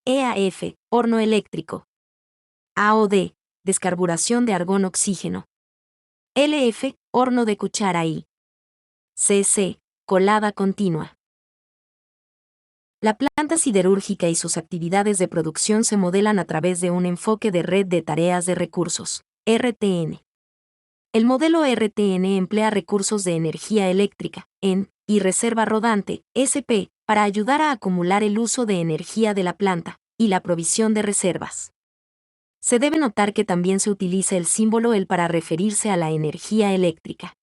EAF, horno eléctrico. AOD, descarburación de argón-oxígeno. LF, horno de cuchara y CC, colada continua. La planta siderúrgica y sus actividades de producción se modelan a través de un enfoque de red de tareas de recursos, RTN. El modelo RTN emplea recursos de energía eléctrica, y reserva rodante, SP, para ayudar a acumular el uso de energía de la planta, y la provisión de reservas. Se debe notar que también se utiliza el símbolo EL para referirse a la energía eléctrica.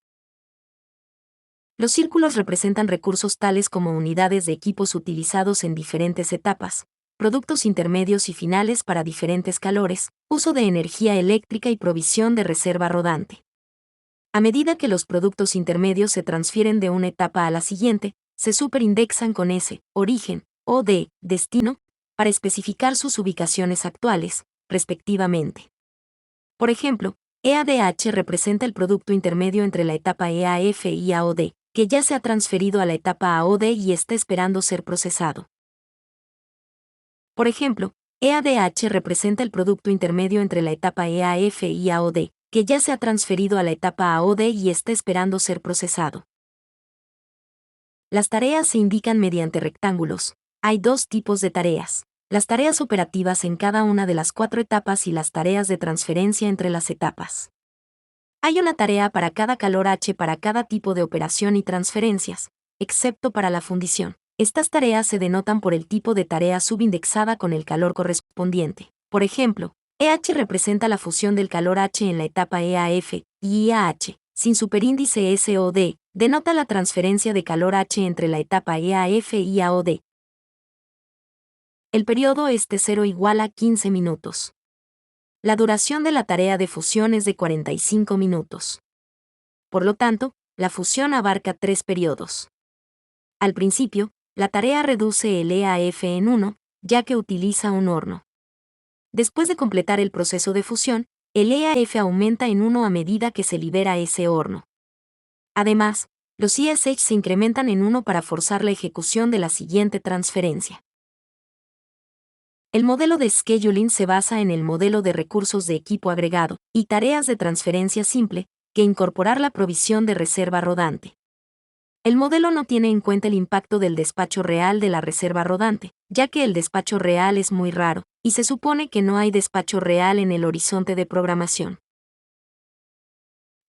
Los círculos representan recursos tales como unidades de equipos utilizados en diferentes etapas, productos intermedios y finales para diferentes calores, uso de energía eléctrica y provisión de reserva rodante. A medida que los productos intermedios se transfieren de una etapa a la siguiente, se superindexan con S, origen, o D, destino, para especificar sus ubicaciones actuales, respectivamente. Por ejemplo, EADH representa el producto intermedio entre la etapa EAF y AOD, que ya se ha transferido a la etapa AOD y está esperando ser procesado. Por ejemplo, EADH representa el producto intermedio entre la etapa EAF y AOD, que ya se ha transferido a la etapa AOD y está esperando ser procesado. Las tareas se indican mediante rectángulos. Hay dos tipos de tareas: las tareas operativas en cada una de las 4 etapas y las tareas de transferencia entre las etapas. Hay una tarea para cada calor H para cada tipo de operación y transferencias, excepto para la fundición. Estas tareas se denotan por el tipo de tarea subindexada con el calor correspondiente. Por ejemplo, EH representa la fusión del calor H en la etapa EAF, y IAH, sin superíndice SOD, denota la transferencia de calor H entre la etapa EAF y AOD. El periodo es T0 igual a 15 minutos. La duración de la tarea de fusión es de 45 minutos. Por lo tanto, la fusión abarca 3 periodos. Al principio, la tarea reduce el EAF en 1, ya que utiliza un horno. Después de completar el proceso de fusión, el EAF aumenta en 1 a medida que se libera ese horno. Además, los ISH se incrementan en 1 para forzar la ejecución de la siguiente transferencia. El modelo de scheduling se basa en el modelo de recursos de equipo agregado y tareas de transferencia simple, que incorporar la provisión de reserva rodante. El modelo no tiene en cuenta el impacto del despacho real de la reserva rodante, ya que el despacho real es muy raro, y se supone que no hay despacho real en el horizonte de programación.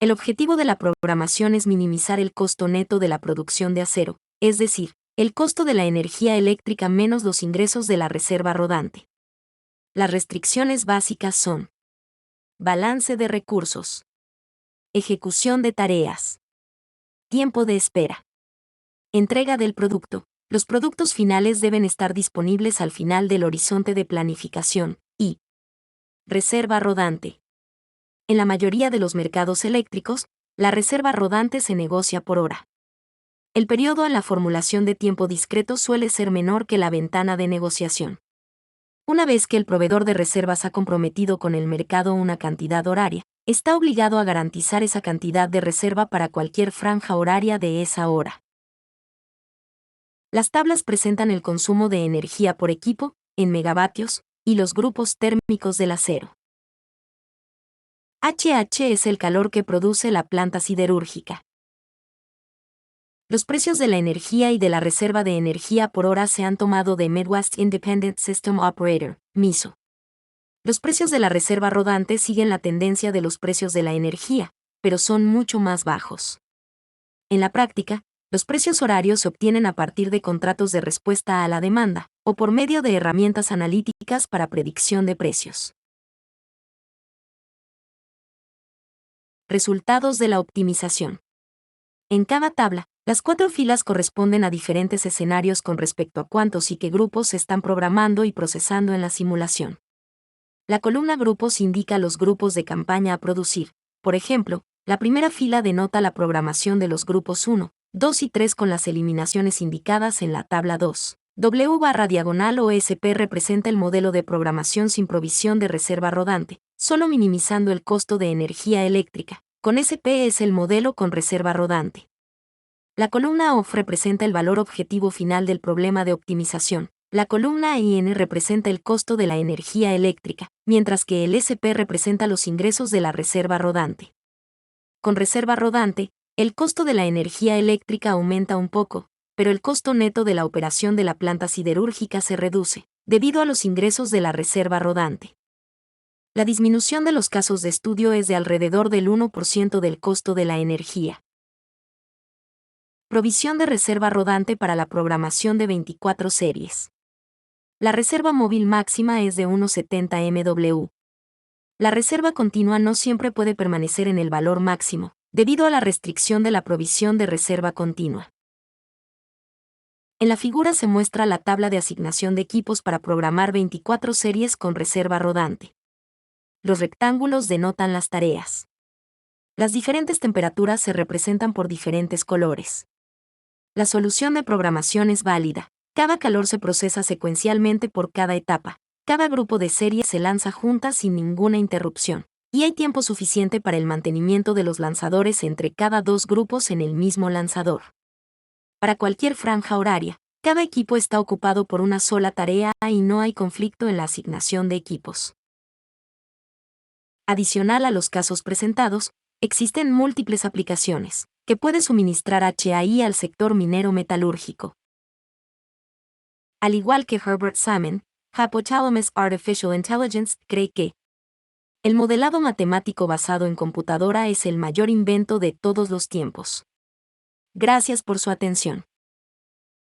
El objetivo de la programación es minimizar el costo neto de la producción de acero, es decir, el costo de la energía eléctrica menos los ingresos de la reserva rodante. Las restricciones básicas son: balance de recursos, ejecución de tareas, tiempo de espera, entrega del producto. Los productos finales deben estar disponibles al final del horizonte de planificación, y reserva rodante. En la mayoría de los mercados eléctricos, la reserva rodante se negocia por hora. El periodo en la formulación de tiempo discreto suele ser menor que la ventana de negociación. Una vez que el proveedor de reservas ha comprometido con el mercado una cantidad horaria, está obligado a garantizar esa cantidad de reserva para cualquier franja horaria de esa hora. Las tablas presentan el consumo de energía por equipo, en megavatios, y los grupos térmicos del acero. HH es el calor que produce la planta siderúrgica. Los precios de la energía y de la reserva de energía por hora se han tomado de Midwest Independent System Operator, MISO. Los precios de la reserva rodante siguen la tendencia de los precios de la energía, pero son mucho más bajos. En la práctica, los precios horarios se obtienen a partir de contratos de respuesta a la demanda, o por medio de herramientas analíticas para predicción de precios. Resultados de la optimización. En cada tabla, las 4 filas corresponden a diferentes escenarios con respecto a cuántos y qué grupos se están programando y procesando en la simulación. La columna grupos indica los grupos de campaña a producir. Por ejemplo, la primera fila denota la programación de los grupos 1, 2 y 3 con las eliminaciones indicadas en la tabla 2. W/OSP representa el modelo de programación sin provisión de reserva rodante, solo minimizando el costo de energía eléctrica. Con SP es el modelo con reserva rodante. La columna OF representa el valor objetivo final del problema de optimización. La columna IN representa el costo de la energía eléctrica, mientras que el SP representa los ingresos de la reserva rodante. Con reserva rodante, el costo de la energía eléctrica aumenta un poco, pero el costo neto de la operación de la planta siderúrgica se reduce, debido a los ingresos de la reserva rodante. La disminución de los casos de estudio es de alrededor del 1% del costo de la energía. Provisión de reserva rodante para la programación de 24 series. La reserva móvil máxima es de 1,70 MW. La reserva continua no siempre puede permanecer en el valor máximo, debido a la restricción de la provisión de reserva continua. En la figura se muestra la tabla de asignación de equipos para programar 24 series con reserva rodante. Los rectángulos denotan las tareas. Las diferentes temperaturas se representan por diferentes colores. La solución de programación es válida. Cada calor se procesa secuencialmente por cada etapa. Cada grupo de series se lanza juntas sin ninguna interrupción. Y hay tiempo suficiente para el mantenimiento de los lanzadores entre cada dos grupos en el mismo lanzador. Para cualquier franja horaria, cada equipo está ocupado por una sola tarea y no hay conflicto en la asignación de equipos. Adicional a los casos presentados, existen múltiples aplicaciones que puede suministrar HAI al sector minero metalúrgico. Al igual que Herbert Salmon, Hypothalamus Artificial Intelligence cree que el modelado matemático basado en computadora es el mayor invento de todos los tiempos. Gracias por su atención.